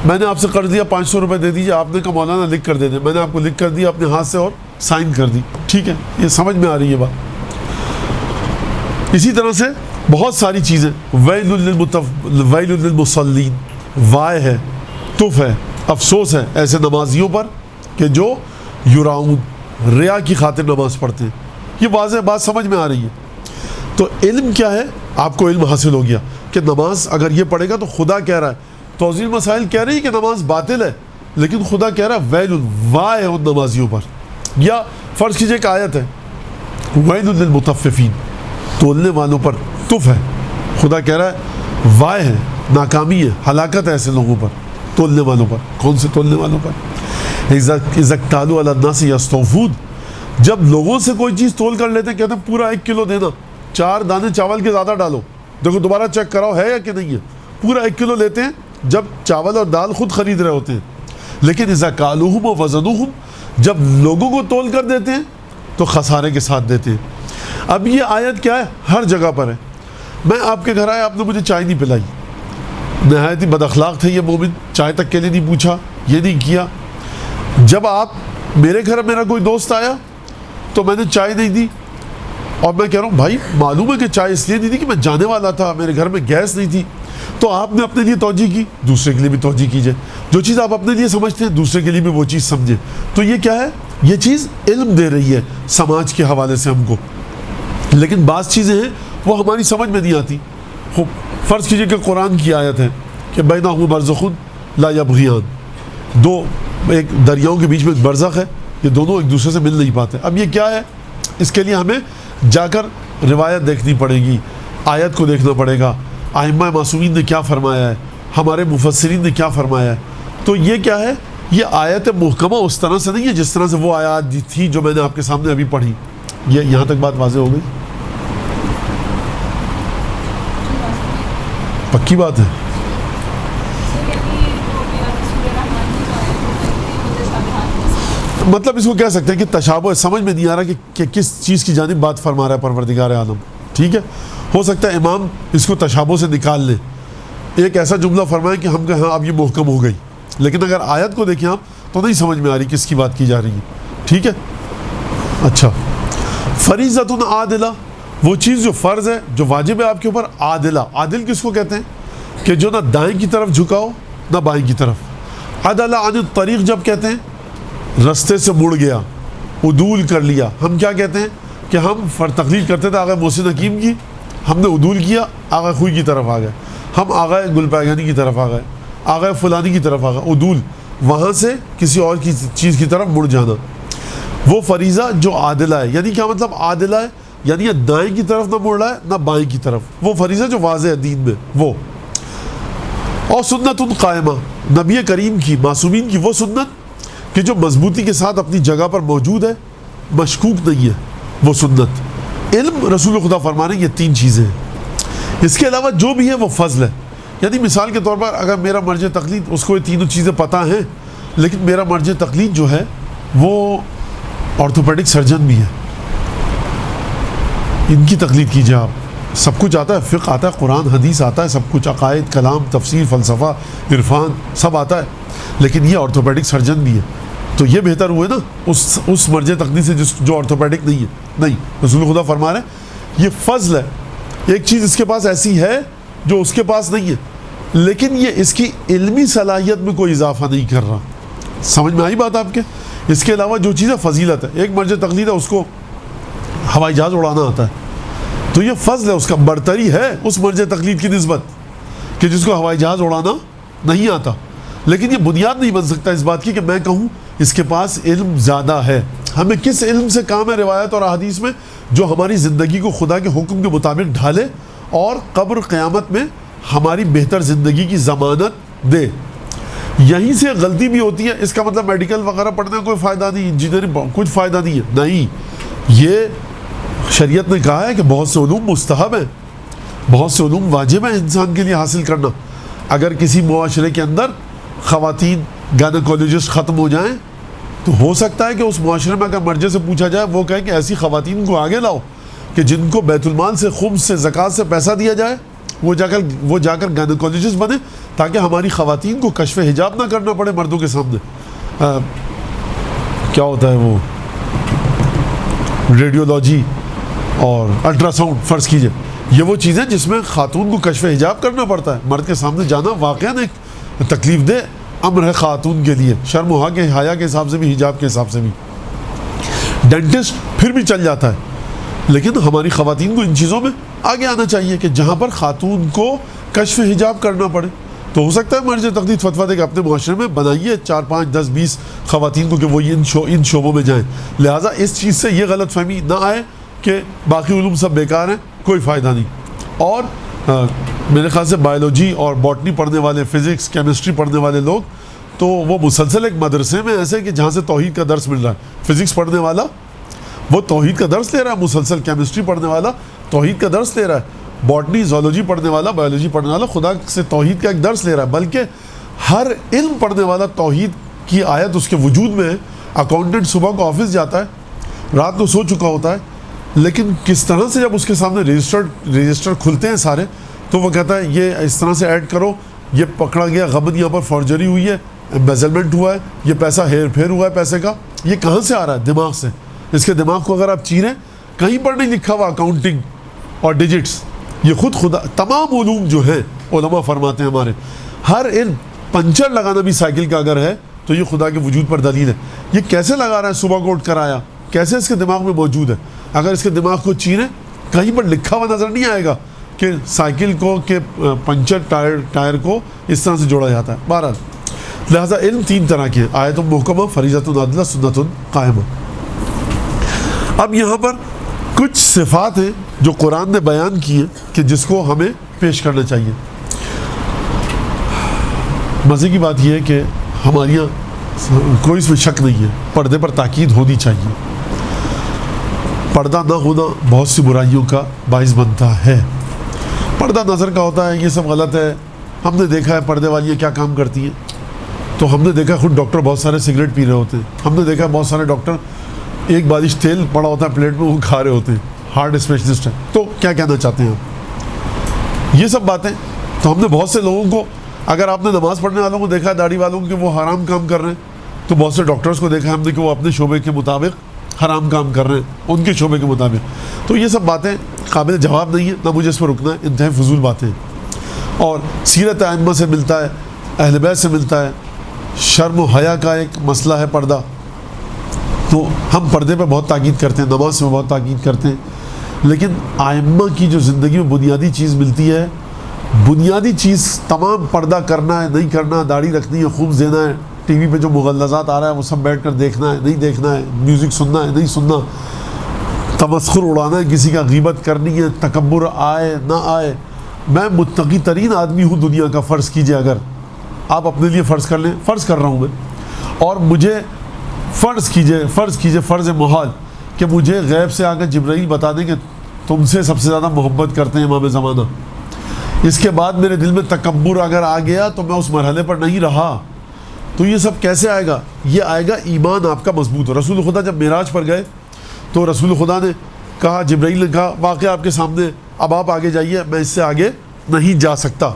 میں نے آپ سے قرض دیا 500 روپے دے دیجیے، آپ نے کہا مولانا لکھ کر دے دیں، میں نے آپ کو لکھ کر دیا اپنے ہاتھ سے اور سائن کر دی، ٹھیک ہے، یہ سمجھ میں آ رہی ہے بات۔ اسی طرح سے بہت ساری چیزیں، ویل للمصلین، وائے ہے، تف ہے، افسوس ہے ایسے نمازیوں پر کہ جو یراؤن، ریا کی خاطر نماز پڑھتے ہیں۔ یہ واضح بات سمجھ میں آ رہی ہے۔ تو علم کیا ہے؟ آپ کو علم حاصل ہو گیا کہ نماز اگر یہ پڑھے گا تو خدا کہہ رہا ہے، توضیح مسائل کہہ رہی ہے کہ نماز باطل ہے، لیکن خدا کہہ رہا ہے ویل، وائے ہے ان نمازیوں پر۔ یا فرض کیجئے کہ آیت ہے ویل للمطففین، تولنے والوں پر تف ہے، خدا کہہ رہا ہے وائے ہے، ناکامی ہے، ہلاکت ہے ایسے لوگوں پر، تولنے والوں پر۔ کون سے تولنے والوں پر؟ اذا اکتالوا علی الناس یستوفون، جب لوگوں سے کوئی چیز تول کر لیتے ہیں، کہتے ہیں پورا 1 کلو دینا، 4 دانے چاول کے زیادہ ڈالو، دیکھو دوبارہ چیک کراؤ ہے یا کہ نہیں ہے، پورا 1 کلو لیتے ہیں جب چاول اور دال خود خرید رہے ہوتے ہیں۔ لیکن اذا کالوہم و وزنوہم، جب لوگوں کو تول کر دیتے ہیں تو خسارے کے ساتھ دیتے ہیں۔ اب یہ آیت کیا ہے؟ ہر جگہ پر ہے۔ میں آپ کے گھر آیا، آپ نے مجھے چائے نہیں پلائی، نہایت ہی بد اخلاق تھے یہ مومن، چائے تک کے لیے نہیں پوچھا، یہ نہیں کیا۔ جب آپ میرے گھر میرا کوئی دوست آیا تو میں نے چائے نہیں دی، اور میں کہہ رہا ہوں بھائی معلوم ہے کہ چائے اس لیے نہیں دی کہ میں جانے والا تھا، میرے گھر میں گیس نہیں تھی، تو آپ نے اپنے لیے توجہ کی، دوسرے کے لیے بھی توجہ کیجئے۔ جو چیز آپ اپنے لیے سمجھتے ہیں دوسرے کے لیے بھی وہ چیز سمجھیں۔ تو یہ کیا ہے؟ یہ چیز علم دے رہی ہے سماج کے حوالے سے ہم کو۔ لیکن بعض چیزیں ہیں وہ ہماری سمجھ میں نہیں آتی۔ فرض کیجئے کہ قرآن کی آیت ہے کہ بینہما برزخ لا یبغیان، دو ایک دریاؤں کے بیچ میں ایک برزخ ہے، یہ دونوں ایک دوسرے سے مل نہیں پاتے۔ اب یہ کیا ہے؟ اس کے لیے ہمیں جا کر روایت دیکھنی پڑے گی، آیت کو دیکھنا پڑے گا، ائمہ معصومین نے کیا فرمایا ہے، ہمارے مفسرین نے کیا فرمایا ہے۔ تو یہ کیا ہے؟ یہ آیت محکمہ اس طرح سے نہیں ہے جس طرح سے وہ آیات تھی جو میں نے آپ کے سامنے ابھی پڑھی۔ یہ یہاں تک بات واضح ہو گئی؟ پکی بات ہے۔ مطلب اس کو کہہ سکتے ہیں کہ تشابہ، سمجھ میں نہیں آ رہا کہ کس چیز کی جانب بات فرما رہا ہے پروردگار عالم، ٹھیک ہے۔ ہو سکتا ہے امام اس کو تشابہ سے نکال لیں، ایک ایسا جملہ فرمائیں کہ ہم کہیں ہاں اب یہ محکم ہو گئی، لیکن اگر آیت کو دیکھیں آپ تو نہیں سمجھ میں آ رہی کس کی بات کی جا رہی ہے، ٹھیک ہے۔ اچھا، فریضۃ عادلہ وہ چیز جو فرض ہے، جو واجب ہے آپ کے اوپر، عادلہ، عادل کس کو کہتے ہیں کہ جو نہ دائیں کی طرف جھکاؤ نہ بائیں کی طرف. عدل عن الطریق جب کہتے ہیں رستے سے مڑ گیا، عدول کر لیا. ہم کیا کہتے ہیں کہ ہم تقلید کرتے تھے آغا محسن حکیم کی، ہم نے عدول کیا، آغا خوئی کی طرف آ گئے، ہم آغا گل پیگانی کی طرف آ گئے، آغا فلانی کی طرف آ گئے. عدول وہاں سے کسی اور کی چیز کی طرف مڑ جانا، وہ فریضہ جو عادلہ ہے. یعنی کیا مطلب عادلہ ہے؟ یعنی یہ دائیں کی طرف نہ مڑ رہا ہے نہ بائیں کی طرف، وہ فریضہ جو واضح ہے دین میں وہ. اور سنت قائمہ، نبی کریم کی، معصومین کی وہ سنت کہ جو مضبوطی کے ساتھ اپنی جگہ پر موجود ہے، مشکوک نہیں ہے، وہ سنت. علم، رسول خدا فرمانے یہ 3 چیزیں ہیں. اس کے علاوہ جو بھی ہے وہ فضل ہے. یعنی مثال کے طور پر اگر میرا مرج تقلید، اس کو یہ 3 چیزیں پتہ ہیں، لیکن میرا مرج تقلید جو ہے وہ آرتھوپیڈک سرجن بھی ہے، ان کی تقلید کیجیے آپ. سب کچھ آتا ہے، فقہ آتا ہے، قرآن حدیث آتا ہے، سب کچھ، عقائد، کلام، تفسیر، فلسفہ، عرفان سب آتا ہے، لیکن یہ آرتھوپیڈک سرجن بھی ہے. تو یہ بہتر ہوئے نا اس مرج تقلید سے جو آرتھوپیڈک نہیں ہے. نہیں، رسول خدا فرما رہے ہیں یہ فضل ہے. ایک چیز اس کے پاس ایسی ہے جو اس کے پاس نہیں ہے، لیکن یہ اس کی علمی صلاحیت میں کوئی اضافہ نہیں کر رہا. سمجھ میں آئی بات آپ کے؟ اس کے علاوہ جو چیز ہے فضیلت ہے. ایک مرج تقلید ہے، اس کو ہوائی جہاز اڑانا آتا ہے، تو یہ فضل ہے، اس کا برتری ہے اس مرج تقلید کی نسبت کہ جس کو ہوائی جہاز اڑانا نہیں آتا. لیکن یہ بنیاد نہیں بن سکتا اس بات کی کہ میں کہوں اس کے پاس علم زیادہ ہے. ہمیں کس علم سے کام ہے روایت اور احادیث میں؟ جو ہماری زندگی کو خدا کے حکم کے مطابق ڈھالے اور قبر قیامت میں ہماری بہتر زندگی کی ضمانت دے. یہیں سے غلطی بھی ہوتی ہے. اس کا مطلب میڈیکل وغیرہ پڑھنے کا کوئی فائدہ نہیں، انجینئرنگ کچھ فائدہ نہیں ہے. نہیں، یہ شریعت نے کہا ہے کہ بہت سے علوم مستحب ہیں، بہت سے علوم واجب ہیں انسان کے لیے حاصل کرنا. اگر کسی معاشرے کے اندر خواتین گائنیکولوجسٹ ختم ہو جائیں تو ہو سکتا ہے کہ اس معاشرے میں اگر مرجع سے پوچھا جائے، وہ کہے کہ ایسی خواتین کو آگے لاؤ کہ جن کو بیت المال سے، خمس سے، زکوٰۃ سے پیسہ دیا جائے، وہ جا کر گائنیکولوجسٹ بنے، تاکہ ہماری خواتین کو کشف حجاب نہ کرنا پڑے مردوں کے سامنے. کیا ہوتا ہے وہ ریڈیولوجی اور الٹرا ساؤنڈ فرض کیجئے، یہ وہ چیزیں جس میں خاتون کو کشف حجاب کرنا پڑتا ہے. مرد کے سامنے جانا واقعاً ایک تکلیف دہ امر ہے خاتون کے لیے، شرم و حیا کے حساب سے بھی، حجاب کے حساب سے بھی. ڈینٹسٹ پھر بھی چل جاتا ہے، لیکن ہماری خواتین کو ان چیزوں میں آگے آنا چاہیے کہ جہاں پر خاتون کو کشف حجاب کرنا پڑے. تو ہو سکتا ہے مرج تقلید فتویٰ دے کہ اپنے معاشرے میں بنائیے 4 5 10 20 خواتین کو کہ وہ ان شعبوں میں جائیں. لہٰذا اس چیز سے یہ غلط فہمی نہ آئے کہ باقی علوم سب بیکار ہیں، کوئی فائدہ نہیں. اور میرے خیال سے بایولوجی اور باٹنی پڑھنے والے، فزکس، کیمسٹری پڑھنے والے لوگ تو وہ مسلسل ایک مدرسے میں ایسے کہ جہاں سے توحید کا درس مل رہا ہے. فزکس پڑھنے والا وہ توحید کا درس لے رہا ہے مسلسل، کیمسٹری پڑھنے والا توحید کا درس لے رہا ہے، باٹنی زولوجی پڑھنے والا، بایولوجی پڑھنے والا خدا سے توحید کا ایک درس لے رہا ہے. بلکہ ہر علم پڑھنے والا توحید کی آیت اس کے وجود میں ہے. اکاؤنٹنٹ صبح کو آفس جاتا ہے، رات کو سو چکا ہوتا ہے، لیکن کس طرح سے جب اس کے سامنے رجسٹر کھلتے ہیں سارے، تو وہ کہتا ہے یہ اس طرح سے ایڈ کرو، یہ پکڑا گیا، غبن یہاں پر فارجری ہوئی ہے، ایمبیزلمنٹ ہوا ہے، یہ پیسہ ہیر پھیر ہوا ہے پیسے کا. یہ کہاں سے آ رہا ہے؟ دماغ سے. اس کے دماغ کو اگر آپ چیریں، کہیں پر نہیں لکھا ہوا اکاؤنٹنگ اور ڈیجٹس. یہ خدا تمام علوم جو ہیں علماء فرماتے ہیں ہمارے، ہر علم، پنچر لگانا بھی سائیکل کا اگر ہے تو یہ خدا کے وجود پر دلیل ہے. یہ کیسے لگا رہا ہے؟ صبح کو اٹھ کر آیا، کیسے اس کے دماغ میں موجود ہے؟ اگر اس کے دماغ کو چیریں، کہیں پر لکھا ہوا نظر نہیں آئے گا کہ سائیکل کو، کہ پنچر ٹائر کو اس طرح سے جوڑا جاتا ہے. بہرحال لہٰذا علم 3 طرح کے ہیں: آیت محکمہ، فریضۃ عادلہ، سنت قائمہ. اب یہاں پر کچھ صفات ہیں جو قرآن نے بیان کی ہیں کہ جس کو ہمیں پیش کرنا چاہیے. مزے کی بات یہ ہے کہ ہمارے یہاں کوئی اس میں شک نہیں ہے، پردے پر تاکید ہونی چاہیے. پردہ نہ ہونا بہت سی برائیوں کا باعث بنتا ہے. پردہ نظر کا ہوتا ہے، یہ سب غلط ہے. ہم نے دیکھا ہے پردے والیاں کیا کام کرتی ہیں. تو ہم نے دیکھا خود ڈاکٹر بہت سارے سگریٹ پی رہے ہوتے ہیں. ہم نے دیکھا بہت سارے ڈاکٹر ایک بالش تیل پڑا ہوتا ہے پلیٹ میں، وہ کھا رہے ہوتے ہیں. ہارٹ اسپیشلسٹ ہیں. تو کیا کہنا چاہتے ہیں آپ؟ یہ سب باتیں. تو ہم نے بہت سے لوگوں کو، اگر آپ نے نماز پڑھنے والوں کو دیکھا، داڑھی والوں کو، کہ وہ حرام کام کر رہے ہیں، تو بہت سے ڈاکٹرز کو دیکھا ہم نے کہ وہ اپنے شعبے کے مطابق حرام کام کر رہے ہیں ان کے شعبے کے مطابق. تو یہ سب باتیں قابل جواب نہیں ہیں، نہ مجھے اس پر رکنا ہے، انتہائی فضول باتیں ہیں. اور سیرت ائمہ سے ملتا ہے، اہل بیت سے ملتا ہے. شرم و حیا کا ایک مسئلہ ہے پردہ، تو ہم پردے پہ بہت تاکید کرتے ہیں، نماز میں بہت تاکید کرتے ہیں، لیکن ائمہ کی جو زندگی میں بنیادی چیز ملتی ہے، بنیادی چیز تمام پردہ کرنا ہے نہیں کرنا، داڑھی رکھنی ہے، خوب دینا ہے، ٹی وی پہ جو مغلظات آ رہا ہے وہ سب بیٹھ کر دیکھنا ہے نہیں دیکھنا ہے، میوزک سننا ہے نہیں سننا، تمسخر اڑانا ہے، کسی کا غیبت کرنی ہے، تکبر آئے نہ آئے. میں متقی ترین آدمی ہوں دنیا کا، فرض کیجئے، اگر آپ اپنے لیے فرض کر لیں، فرض کر رہا ہوں میں، اور مجھے فرض کیجئے فرض محال کہ مجھے غیب سے آ کر جبرائیل بتا دیں کہ تم سے سب سے زیادہ محبت کرتے ہیں امام زمانہ. اس کے بعد میرے دل میں تکبر اگر آ گیا تو میں اس مرحلے پر نہیں رہا. تو یہ سب کیسے آئے گا؟ یہ آئے گا ایمان آپ کا مضبوط ہو. رسول خدا جب معراج پر گئے تو رسول خدا نے کہا، جبرائیل نے کہا، واقعہ آپ کے سامنے، اب آپ آگے جائیے، میں اس سے آگے نہیں جا سکتا.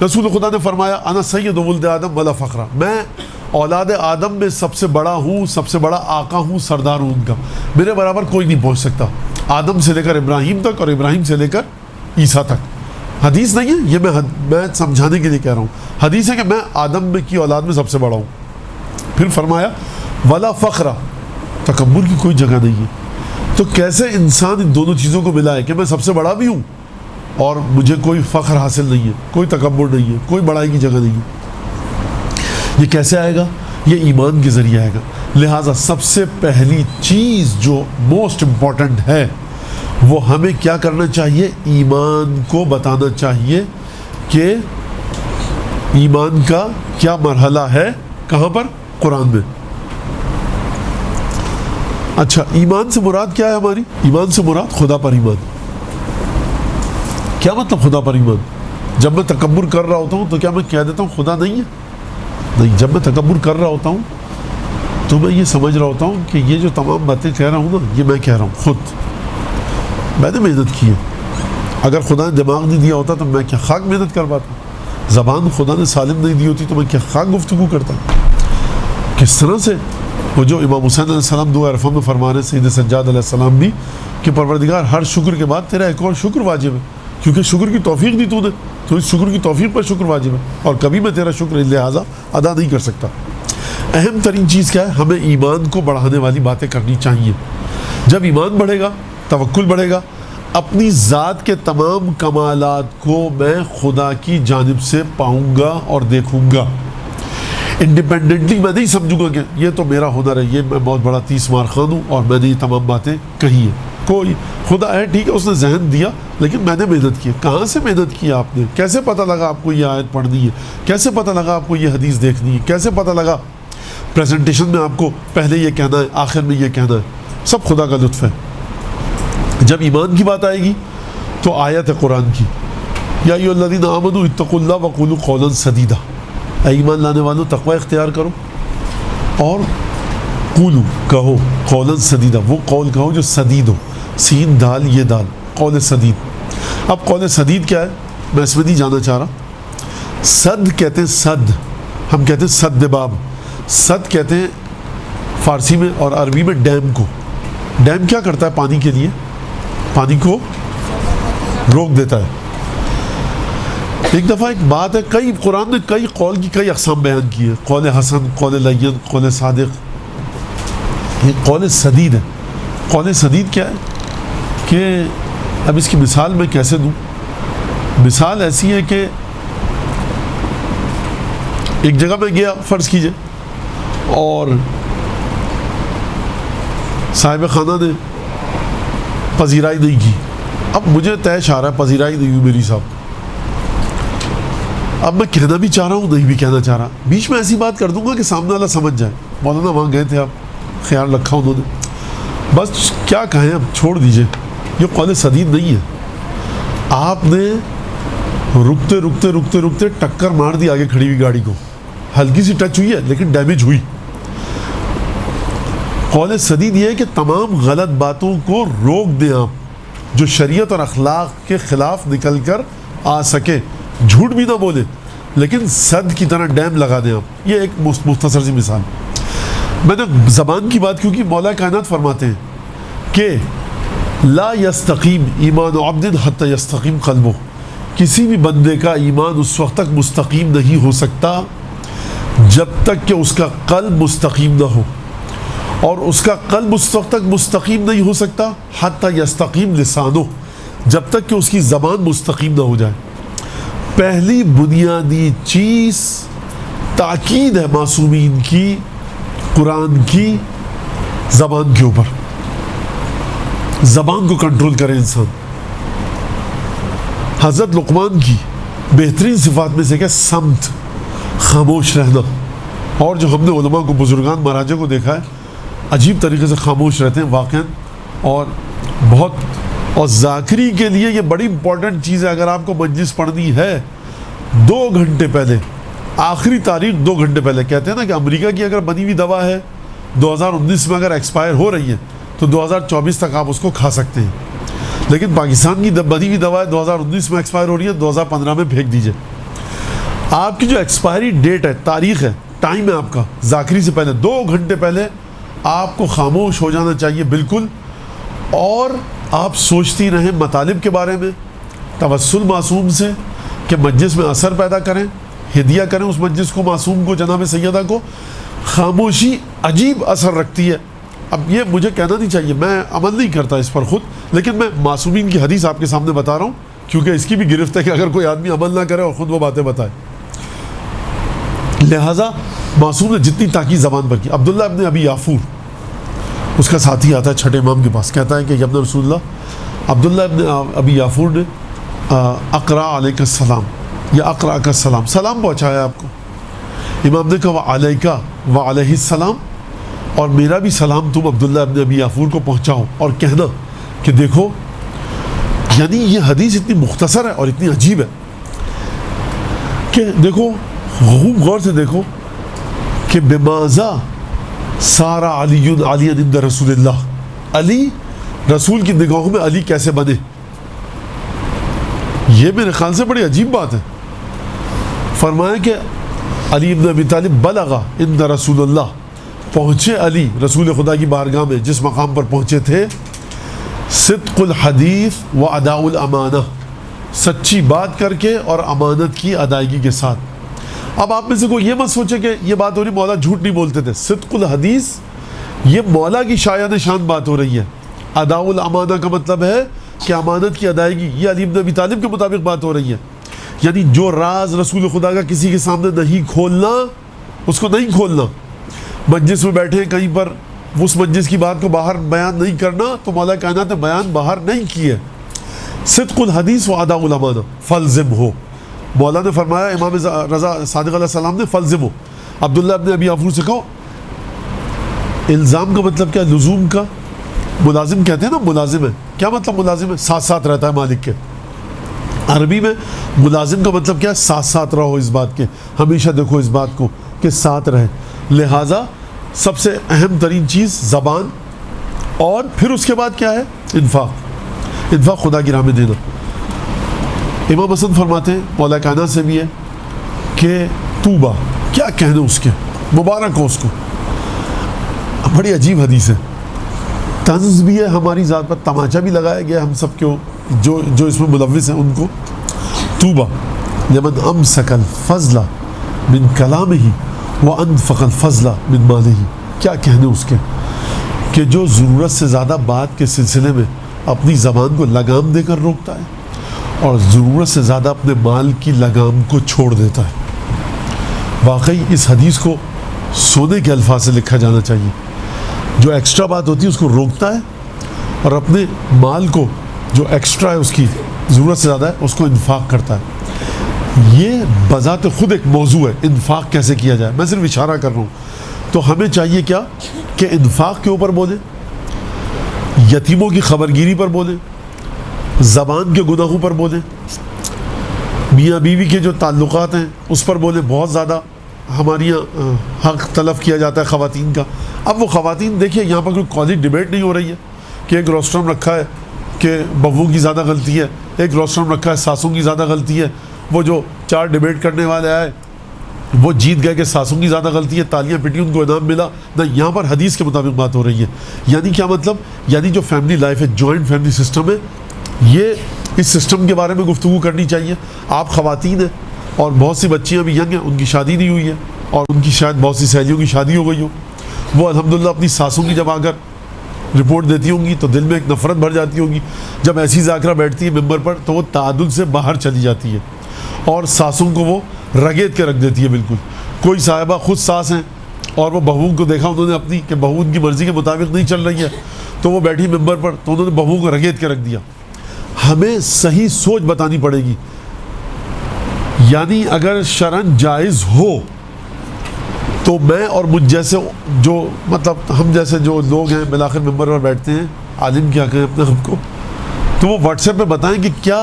رسول خدا نے فرمایا، انا سید ولد آدم ولا فخرا، میں اولاد آدم میں سب سے بڑا ہوں، سب سے بڑا آقا ہوں، سردار ہوں ان کا، میرے برابر کوئی نہیں پہنچ سکتا، آدم سے لے کر ابراہیم تک اور ابراہیم سے لے کر عیسیٰ تک. حدیث نہیں ہے یہ، میں سمجھانے کے لیے کہہ رہا ہوں. حدیث ہے کہ میں آدم میں کی اولاد میں سب سے بڑا ہوں. پھر فرمایا ولا فخرا، تکبر کی کوئی جگہ نہیں ہے. تو کیسے انسان ان دونوں چیزوں کو ملا ہے کہ میں سب سے بڑا بھی ہوں اور مجھے کوئی فخر حاصل نہیں ہے، کوئی تکبر نہیں ہے، کوئی بڑائی کی جگہ نہیں ہے. یہ کیسے آئے گا؟ یہ ایمان کے ذریعے آئے گا. لہٰذا سب سے پہلی چیز جو موسٹ امپورٹنٹ ہے وہ ہمیں کیا کرنا چاہیے؟ ایمان کو بتانا چاہیے کہ ایمان کا کیا مرحلہ ہے، کہاں پر؟ قرآن میں. اچھا، ایمان سے مراد کیا ہے ہماری؟ ایمان سے مراد خدا پر ایمان. کیا مطلب خدا پر ایمان؟ جب میں تکبر کر رہا ہوتا ہوں تو کیا میں کہہ دیتا ہوں خدا نہیں ہے؟ نہیں. جب میں تکبر کر رہا ہوتا ہوں تو میں یہ سمجھ رہا ہوتا ہوں کہ یہ جو تمام باتیں کہہ رہا ہوں نا، یہ میں کہہ رہا ہوں، خود میں نے محنت کی ہے. اگر خدا نے دماغ نہیں دیا ہوتا تو میں کیا خاک محنت کر پاتا؟ زبان خدا نے سالم نہیں دی ہوتی تو میں کیا خاک گفتگو کرتا؟ کس طرح سے وہ جو امام حسین علیہ السلام دعا عرفہ میں فرما رہے سید سجاد علیہ السلام بھی کہ پروردگار ہر شکر کے بعد تیرا ایک اور شکر واجب ہے، کیونکہ شکر کی توفیق دی تو نے، تو اس شکر کی توفیق پر شکر واجب ہے، اور کبھی میں تیرا شکر لہٰذا ادا نہیں کر سکتا. اہم ترین چیز کیا ہے؟ ہمیں ایمان کو بڑھانے والی باتیں کرنی چاہیے. جب ایمان بڑھے گا، توکل بڑھے گا، اپنی ذات کے تمام کمالات کو میں خدا کی جانب سے پاؤں گا اور دیکھوں گا. انڈیپینڈنٹلی میں نہیں سمجھوں گا کہ یہ تو میرا ہنر ہے، یہ میں بہت بڑا 30 مار خان ہوں اور میں نے یہ تمام باتیں کہی ہیں. کوئی خدا ہے، ٹھیک ہے، اس نے ذہن دیا، لیکن میں نے محنت کی. کہاں سے محنت کی آپ نے؟ کیسے پتہ لگا آپ کو یہ آیت پڑھنی ہے؟ کیسے پتہ لگا آپ کو یہ حدیث دیکھنی ہے؟ کیسے پتہ لگا پریزنٹیشن میں آپ کو پہلے یہ کہنا ہے، آخر میں یہ کہنا ہے؟ سب خدا کا لطف ہے. جب ایمان کی بات آئے گی تو آیت ہے قرآن کی، یا ایھا الذین آمنوا اتقوا اللہ وقولوا قولا سدیدا، اے ایمان لانے والوں تقوی اختیار کرو اور قولو کہو، قولا سدیدا، وہ قول کہو جو سدید ہو، سین دال یہ دال، قول سدید. اب قول سدید کیا ہے میں اس میں نہیں جانا چاہ رہا. صد کہتے ہیں، صد ہم کہتے ہیں سد باب، صد کہتے ہیں فارسی میں اور عربی میں ڈیم کو. ڈیم کیا کرتا ہے؟ پانی کے لیے پانی کو روک دیتا ہے. ایک دفعہ ایک بات ہے، کئی قرآن نے کئی قول کی کئی اقسام بیان کی ہے، قول حسن، قول لین، قول صادق. یہ قول سدید ہے. قول سدید کیا ہے کہ اب اس کی مثال میں کیسے دوں؟ مثال ایسی ہے کہ ایک جگہ میں گیا، فرض کیجئے، اور صاحب خانہ نے پذیرائی نہیں کی. اب مجھے طے آ رہا ہے پذیرائی نہیں ہوئی میری صاحب. اب میں کہنا بھی چاہ رہا ہوں، نہیں بھی کہنا چاہ رہا. بیچ میں ایسی بات کر دوں گا کہ سامنے والا سمجھ جائے، مولانا وہاں گئے تھے آپ، خیال رکھا انہوں نے، بس کیا کہیں، اب چھوڑ دیجئے. یہ قول سدید نہیں ہے. آپ نے رکتے رکتے رکتے رکتے ٹکر مار دی آگے کھڑی ہوئی گاڑی کو، ہلکی سی ٹچ ہوئی ہے لیکن ڈیمیج ہوئی. قول سدید یہ ہے کہ تمام غلط باتوں کو روک دیں آپ، جو شریعت اور اخلاق کے خلاف نکل کر آ سکے. جھوٹ بھی نہ بولے لیکن صد کی طرح ڈیم لگا دیں آپ. یہ ایک مختصر سی مثال. میں نے زبان کی بات کیوں کی؟ مولا کائنات فرماتے ہیں کہ لا یستقیم ایمان عبد حتی یستقیم قلبہ، کسی بھی بندے کا ایمان اس وقت تک مستقیم نہیں ہو سکتا جب تک کہ اس کا قلب مستقیم نہ ہو، اور اس کا قلب اس وقت تک مستقیم نہیں ہو سکتا حتی یستقیم لسانہ، جب تک کہ اس کی زبان مستقیم نہ ہو جائے۔ پہلی بنیادی چیز تاکید ہے معصومین کی قرآن کی زبان کے اوپر، زبان کو کنٹرول کرے انسان۔ حضرت لقمان کی بہترین صفات میں سے کہ سمت، خاموش رہنا، اور جو ہم نے علماء کو، بزرگان مہاراجہ کو دیکھا ہے عجیب طریقے سے خاموش رہتے ہیں واقعاً، اور بہت، اور ذاکری کے لیے یہ بڑی امپورٹنٹ چیز ہے۔ اگر آپ کو مجلس پڑھنی ہے 2 گھنٹے پہلے، آخری تاریخ 2 گھنٹے پہلے، کہتے ہیں نا کہ امریکہ کی اگر بنی ہوئی دوا ہے 2019 میں اگر ایکسپائر ہو رہی ہے تو 2024 تک آپ اس کو کھا سکتے ہیں، لیکن پاکستان کی بنی ہوئی دوا ہے 2019 میں ایکسپائر ہو رہی ہے، 2015 میں پھینک دیجئے۔ آپ کی جو ایکسپائری ڈیٹ ہے، تاریخ ہے، ٹائم ہے آپ کا، ذاکری سے پہلے 2 گھنٹے پہلے آپ کو خاموش ہو جانا چاہیے بالکل، اور آپ سوچتی رہیں مطالب کے بارے میں، توسل معصوم سے کہ مجلس میں اثر پیدا کریں، ہدیہ کریں اس مجلس کو، معصوم کو، جناب سیدہ کو۔ خاموشی عجیب اثر رکھتی ہے۔ اب یہ مجھے کہنا نہیں چاہیے، میں عمل نہیں کرتا اس پر خود، لیکن میں معصومین کی حدیث آپ کے سامنے بتا رہا ہوں، کیونکہ اس کی بھی گرفت ہے کہ اگر کوئی آدمی عمل نہ کرے اور خود وہ باتیں بتائے۔ لہٰذا معصوم نے جتنی تاکید زبان پر کی۔ عبداللہ ابن ابی یافور، اس کا ساتھی آتا ہے چھٹے امام کے پاس، کہتا ہے کہ یا ابن رسول اللہ، عبداللہ ابن ابی یافور نے اقرا علیک السلام، یا اقرا کا السلام، سلام پہنچایا آپ کو۔ امام نے کہا وعلیکہ وعلیہ السلام، اور میرا بھی سلام تم عبداللہ ابن ابی یافور کو پہنچاؤ، اور کہنا کہ دیکھو، یعنی یہ حدیث اتنی مختصر ہے اور اتنی عجیب ہے کہ دیکھو، خوب غور سے دیکھو کہ بماذا سارا علی عند رسول اللہ، علی رسول کی نگاہوں میں علی کیسے بنے۔ یہ میرے خیال سے بڑی عجیب بات ہے۔ فرمایا کہ علی ابن ابی طالب بلغ عند رسول اللہ، پہنچے علی رسول خدا کی بارگاہ میں جس مقام پر پہنچے تھے، صدق الحدیث و اداء الامانہ، سچی بات کر کے اور امانت کی ادائیگی کے ساتھ۔ اب آپ میں سے کوئی یہ مت سوچے کہ یہ بات ہو رہی مولا جھوٹ نہیں بولتے تھے، صدق الحدیث یہ مولا کی شایع نشان بات ہو رہی ہے، اداء الامانہ کا مطلب ہے کہ امانت کی ادائیگی، یہ علی بن ابی طالب کے مطابق بات ہو رہی ہے، یعنی جو راز رسول خدا کا کسی کے سامنے نہیں کھولنا اس کو نہیں کھولنا، مجلس میں بیٹھے کہیں پر اس مجلس کی بات کو باہر بیان نہیں کرنا، تو مولا کائنات نے بیان باہر نہیں کی ہے۔ صدق الحدیث و اداء الامانہ فلزم ہو، مولا نے فرمایا، امام رضا صادق علیہ السلام نے فلزم ہو۔ عبداللہ ابن ابی یافور سے کہو، الزام کا مطلب کیا؟ لزوم کا، ملازم کہتے ہیں نا، ملازم ہے، کیا مطلب ملازم ہے؟ ساتھ ساتھ رہتا ہے مالک کے۔ عربی میں ملازم کا مطلب کیا ہے؟ ساتھ ساتھ رہو اس بات کے، ہمیشہ دیکھو اس بات کو کہ ساتھ رہے۔ لہٰذا سب سے اہم ترین چیز زبان، اور پھر اس کے بعد کیا ہے؟ انفاق، انفاق خدا کی راہ میں دینا۔ امام حسن فرماتے ہیں، مولا کائنات سے بھی ہے کہ طوبہ، کیا کہنے اس کے، مبارک ہو اس کو۔ بڑی عجیب حدیث ہے، طنز بھی ہے ہماری ذات پر، تماچا بھی لگایا گیا ہم سب کو، جو اس میں ملوث ہیں ان کو۔ طوبہ لمن امسک الفضل من کلامہ وانفق الفضل من مالہ، کیا کہنے اس کے کہ جو ضرورت سے زیادہ بات کے سلسلے میں اپنی زبان کو لگام دے کر روکتا ہے، اور ضرورت سے زیادہ اپنے مال کی لگام کو چھوڑ دیتا ہے۔ واقعی اس حدیث کو سونے کے الفاظ سے لکھا جانا چاہیے۔ جو ایکسٹرا بات ہوتی ہے اس کو روکتا ہے، اور اپنے مال کو جو ایکسٹرا ہے، اس کی ضرورت سے زیادہ ہے، اس کو انفاق کرتا ہے۔ یہ بذات خود ایک موضوع ہے، انفاق کیسے کیا جائے، میں صرف اشارہ کر رہا ہوں۔ تو ہمیں چاہیے کیا کہ انفاق کے اوپر بولیں، یتیموں کی خبرگیری پر بولیں، زبان کے گناہوں پر بولیں، میاں بیوی کے جو تعلقات ہیں اس پر بولیں۔ بہت زیادہ ہمارے یہاں حق تلف کیا جاتا ہے خواتین کا۔ اب وہ خواتین دیکھیے، یہاں پر کوئی کالج ڈبیٹ نہیں ہو رہی ہے کہ ایک روسٹرم رکھا ہے کہ بہووں کی زیادہ غلطی ہے، ایک روسٹرم رکھا ہے ساسوں کی زیادہ غلطی ہے۔ وہ جو 4 ڈبیٹ کرنے والے آئے وہ جیت گئے کہ ساسوں کی زیادہ غلطی ہے، تالیاں پٹی، ان کو انعام ملا. نہ، یہاں پر حدیث کے مطابق بات ہو رہی ہے. یعنی کیا مطلب؟ یعنی جو فیملی لائف ہے، جوائنٹ فیملی سسٹم ہے، یہ اس سسٹم کے بارے میں گفتگو کرنی چاہیے. آپ خواتین ہیں اور بہت سی بچیاں بھی ینگ ہیں، ان کی شادی نہیں ہوئی ہے اور ان کی شاید بہت سی سہیلیوں کی شادی ہو گئی ہو. وہ الحمدللہ اپنی ساسوں کی جب آ کر رپورٹ دیتی ہوں گی تو دل میں ایک نفرت بھر جاتی ہوگی. جب ایسی ذاکرہ بیٹھتی ہے ممبر پر تو وہ تعادل سے باہر چلی جاتی ہے اور ساسوں کو وہ رگیت کے رکھ دیتی ہے بالکل. کوئی صاحبہ خود ساس ہیں اور وہ بہوؤں کو دیکھا انہوں نے اپنی کہ بہو ان کی مرضی کے مطابق نہیں چل رہی ہے تو وہ بیٹھی ممبر پر تو انہوں نے بہوؤں کو رگیت کے رکھ دیا. ہمیں صحیح سوچ بتانی پڑے گی. یعنی اگر شرعاً جائز ہو تو میں اور مجھ جیسے جو مطلب ہم جیسے جو لوگ ہیں بالآخر ممبر پر بیٹھتے ہیں، عالم کیا کہیں اپنے آپ کو، تو وہ واٹس ایپ پہ بتائیں کہ کیا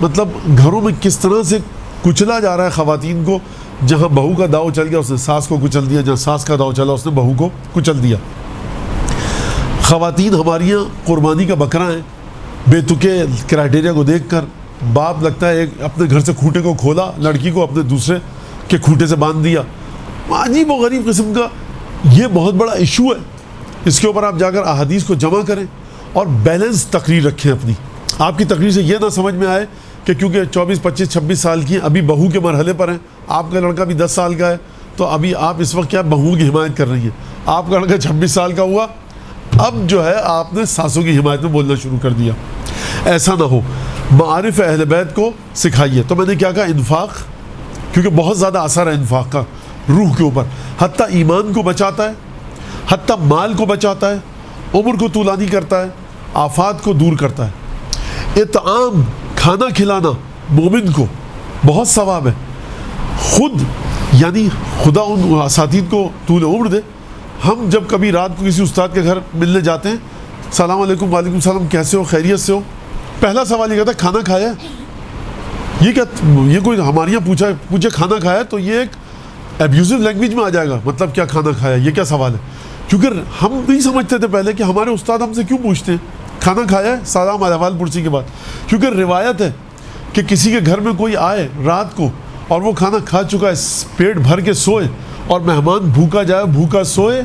مطلب گھروں میں کس طرح سے کچلا جا رہا ہے خواتین کو. جہاں بہو کا داؤ چل گیا اس نے ساس کو کچل دیا، جہاں ساس کا داؤ چلا اس نے بہو کو کچل دیا. خواتین ہماری یہاں قربانی کا بکرا ہیں. بے تکے کرائٹیریا کو دیکھ کر باپ لگتا ہے ایک اپنے گھر سے کھوٹے کو کھولا، لڑکی کو اپنے دوسرے کے کھوٹے سے باندھ دیا. عجیب و غریب قسم کا یہ بہت بڑا ایشو ہے. اس کے اوپر آپ جا کر احادیث کو جمع کریں اور بیلنس تقریر رکھیں اپنی. آپ کی تقریر سے یہ نہ سمجھ میں آئے کہ کیونکہ 24 25 26 سال کی ہیں، ابھی بہو کے مرحلے پر ہیں، آپ کا لڑکا بھی 10 سال کا ہے تو ابھی آپ اس وقت کیا بہو کی حمایت کر رہی ہیں. آپ کا لڑکا 26 سال کا ہوا، اب جو ہے آپ نے ساسوں کی حمایت میں بولنا شروع کر دیا. ایسا نہ ہو. معارف اہل بیت کو سکھائیے. تو میں نے کیا کہا؟ انفاق، کیونکہ بہت زیادہ اثر ہے انفاق کا روح کے اوپر. حتیٰ ایمان کو بچاتا ہے، حتیٰ مال کو بچاتا ہے، عمر کو طولانی کرتا ہے، آفات کو دور کرتا ہے. اطعام، کھانا کھلانا مومن کو بہت ثواب ہے. خود یعنی خدا ان اساتید کو طول عمر دے. ہم جب کبھی رات کو کسی استاد کے گھر ملنے جاتے ہیں، السلام علیکم، وعلیکم السلام، کیسے ہو، خیریت سے ہو، پہلا سوال یہ کہتا ہے کھانا کھایا ہے. یہ کیا، یہ کوئی ہمارے یہاں پوچھے کھانا کھایا تو یہ ایک ایبیوزو لینگویج میں آ جائے گا. مطلب کیا کھانا کھایا، یہ کیا سوال ہے؟ کیونکہ ہم نہیں سمجھتے تھے پہلے کہ ہمارے استاد ہم سے کیوں پوچھتے ہیں کھانا کھایا ہے، سلام احوال پرسی کے بعد. کیونکہ روایت ہے کہ کسی کے گھر میں کوئی آئے رات کو اور وہ کھانا کھا چکا ہے، پیٹ بھر کے سوئے، اور مہمان بھوکا جائے بھوکا سوئے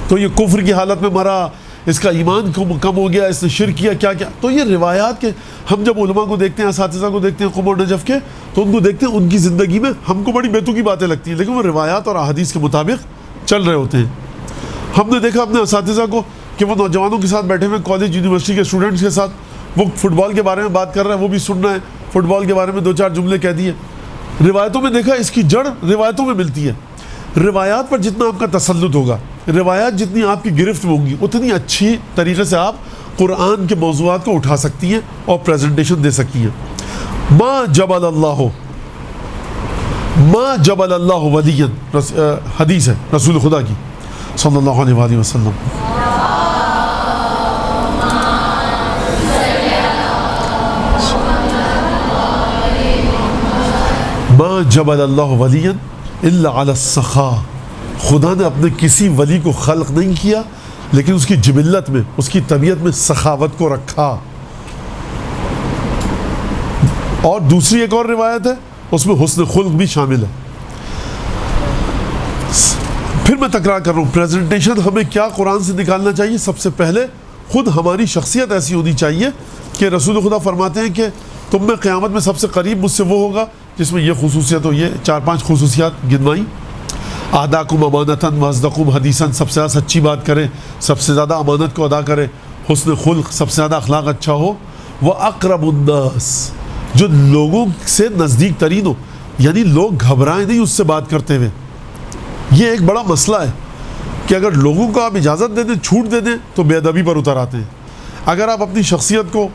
تو یہ کفر کی حالت میں مرا، اس کا ایمان کم ہو گیا، اس نے شرک کیا، کیا کیا. تو یہ روایات کے ہم جب علماء کو دیکھتے ہیں، اساتذہ کو دیکھتے ہیں قم اور نجف کے، تو ان کو دیکھتے ہیں ان کی زندگی میں ہم کو بڑی بیتوکی باتیں لگتی ہیں لیکن وہ روایات اور احادیث کے مطابق چل رہے ہوتے ہیں. ہم نے دیکھا اپنے اساتذہ کو کہ وہ نوجوانوں کے ساتھ بیٹھے ہوئے کالج یونیورسٹی کے اسٹوڈنٹس کے ساتھ، وہ فٹ بال کے بارے میں بات کر رہا ہے، وہ بھی سننا ہے، فٹ بال کے بارے میں 2 4 جملے کہہ دیے. روایتوں میں دیکھا اس کی جڑ روایتوں میں ملتی ہے. روایات پر جتنا آپ کا تسلط ہوگا، روایات جتنی آپ کی گرفت میں ہوں گی، اتنی اچھی طریقے سے آپ قرآن کے موضوعات کو اٹھا سکتی ہیں اور پریزنٹیشن دے سکتی ہیں. ما جبل اللہ ولیا، حدیث ہے رسول خدا کی صلی اللہ علیہ وآلہ وسلم. ما جبل اللہ ولیا الا علی السخاء. خدا نے اپنے کسی ولی کو خلق نہیں کیا لیکن اس کی جبلت میں، اس کی طبیعت میں سخاوت کو رکھا. اور دوسری ایک اور روایت ہے اس میں حسن خلق بھی شامل ہے. پھر میں تکرار کر رہا ہوں، پریزنٹیشن ہمیں کیا قرآن سے نکالنا چاہیے؟ سب سے پہلے خود ہماری شخصیت ایسی ہونی چاہیے کہ رسول خدا فرماتے ہیں کہ تم میں قیامت میں سب سے قریب مجھ سے وہ ہوگا جس میں یہ خصوصیت ہو، یہ 4 5 خصوصیات گنوائی. اہداکم امانتاً واصدقکم حدیثاً، سب سے زیادہ سچی بات کرے، سب سے زیادہ امانت کو ادا کرے. حسن خلق، سب سے زیادہ اخلاق اچھا ہو. واقرب الناس، جو لوگوں سے نزدیک ترین ہو، یعنی لوگ گھبرائیں نہیں اس سے بات کرتے ہوئے. یہ ایک بڑا مسئلہ ہے کہ اگر لوگوں کو آپ اجازت دے دیں، چھوٹ دے دیں تو بے ادبی پر اتر آتے ہیں. اگر آپ اپنی شخصیت کو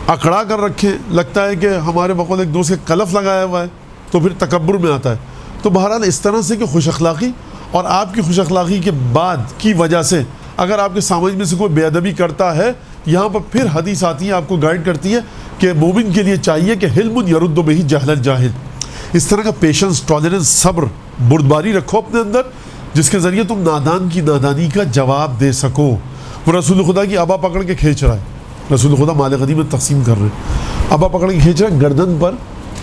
اکڑا کر رکھیں، لگتا ہے کہ ہمارے بقول ایک دوست کے کلف لگایا ہوا ہے، تو پھر تکبر میں آتا ہے. تو بہرحال اس طرح سے کہ خوش اخلاقی اور آپ کی خوش اخلاقی کے بعد کی وجہ سے اگر آپ کے سامنے میں سے کوئی بے ادبی کرتا ہے، یہاں پر پھر حدیث آتی ہے آپ کو گائیڈ کرتی ہے کہ مومن کے لیے چاہیے کہ حلم یرد بہ جہل الجاہل. اس طرح کا پیشنس، ٹالرنس، صبر، بردباری رکھو اپنے اندر جس کے ذریعے تم نادان کی نادانی کا جواب دے سکو. وہ رسول خدا کی ابا پکڑ کے کھینچ رہا ہے، رسول خدا مال غنیمت تقسیم کر رہے ہیں، ابا پکڑ کے کھینچ رہا ہے، گردن پر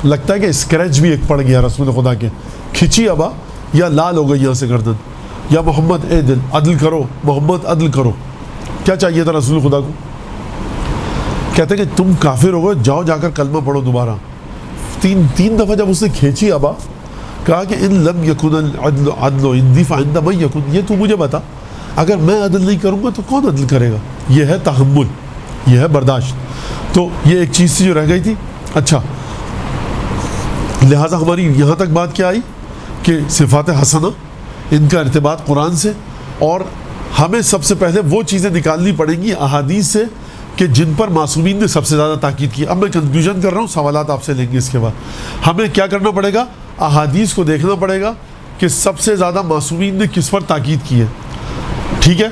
لگتا ہے کہ اسکریچ بھی ایک پڑ گیا رسول خدا کے, کھچی ابا یا لال ہو گئی یہاں سے گردن, یا محمد اے دل عدل کرو, محمد عدل کرو. کیا چاہیے تھا رسول خدا کو؟ کہتے ہیں کہ تم کافر ہو گئے, جاؤ جا کر کلمہ پڑھو دوبارہ. تین دفعہ جب اس نے کھینچی ابا, کہا کہ ان لم یکن العدل عدل عندی فعند من یکن, یہ تو مجھے بتا, اگر میں عدل نہیں کروں گا تو کون عدل کرے گا؟ یہ ہے تحمل, یہ ہے برداشت. تو یہ ایک چیز تھی جو رہ گئی تھی. اچھا, لہٰذا ہماری یہاں تک بات کیا آئی کہ صفات حسنہ, ان کا ارتباط قرآن سے, اور ہمیں سب سے پہلے وہ چیزیں نکالنی پڑیں گی احادیث سے کہ جن پر معصومین نے سب سے زیادہ تاکید کی. اب میں کنکلوژن کر رہا ہوں, سوالات آپ سے لیں گے اس کے بعد. ہمیں کیا کرنا پڑے گا؟ احادیث کو دیکھنا پڑے گا کہ سب سے زیادہ معصومین نے کس پر تاکید کی ہے. ٹھیک ہے,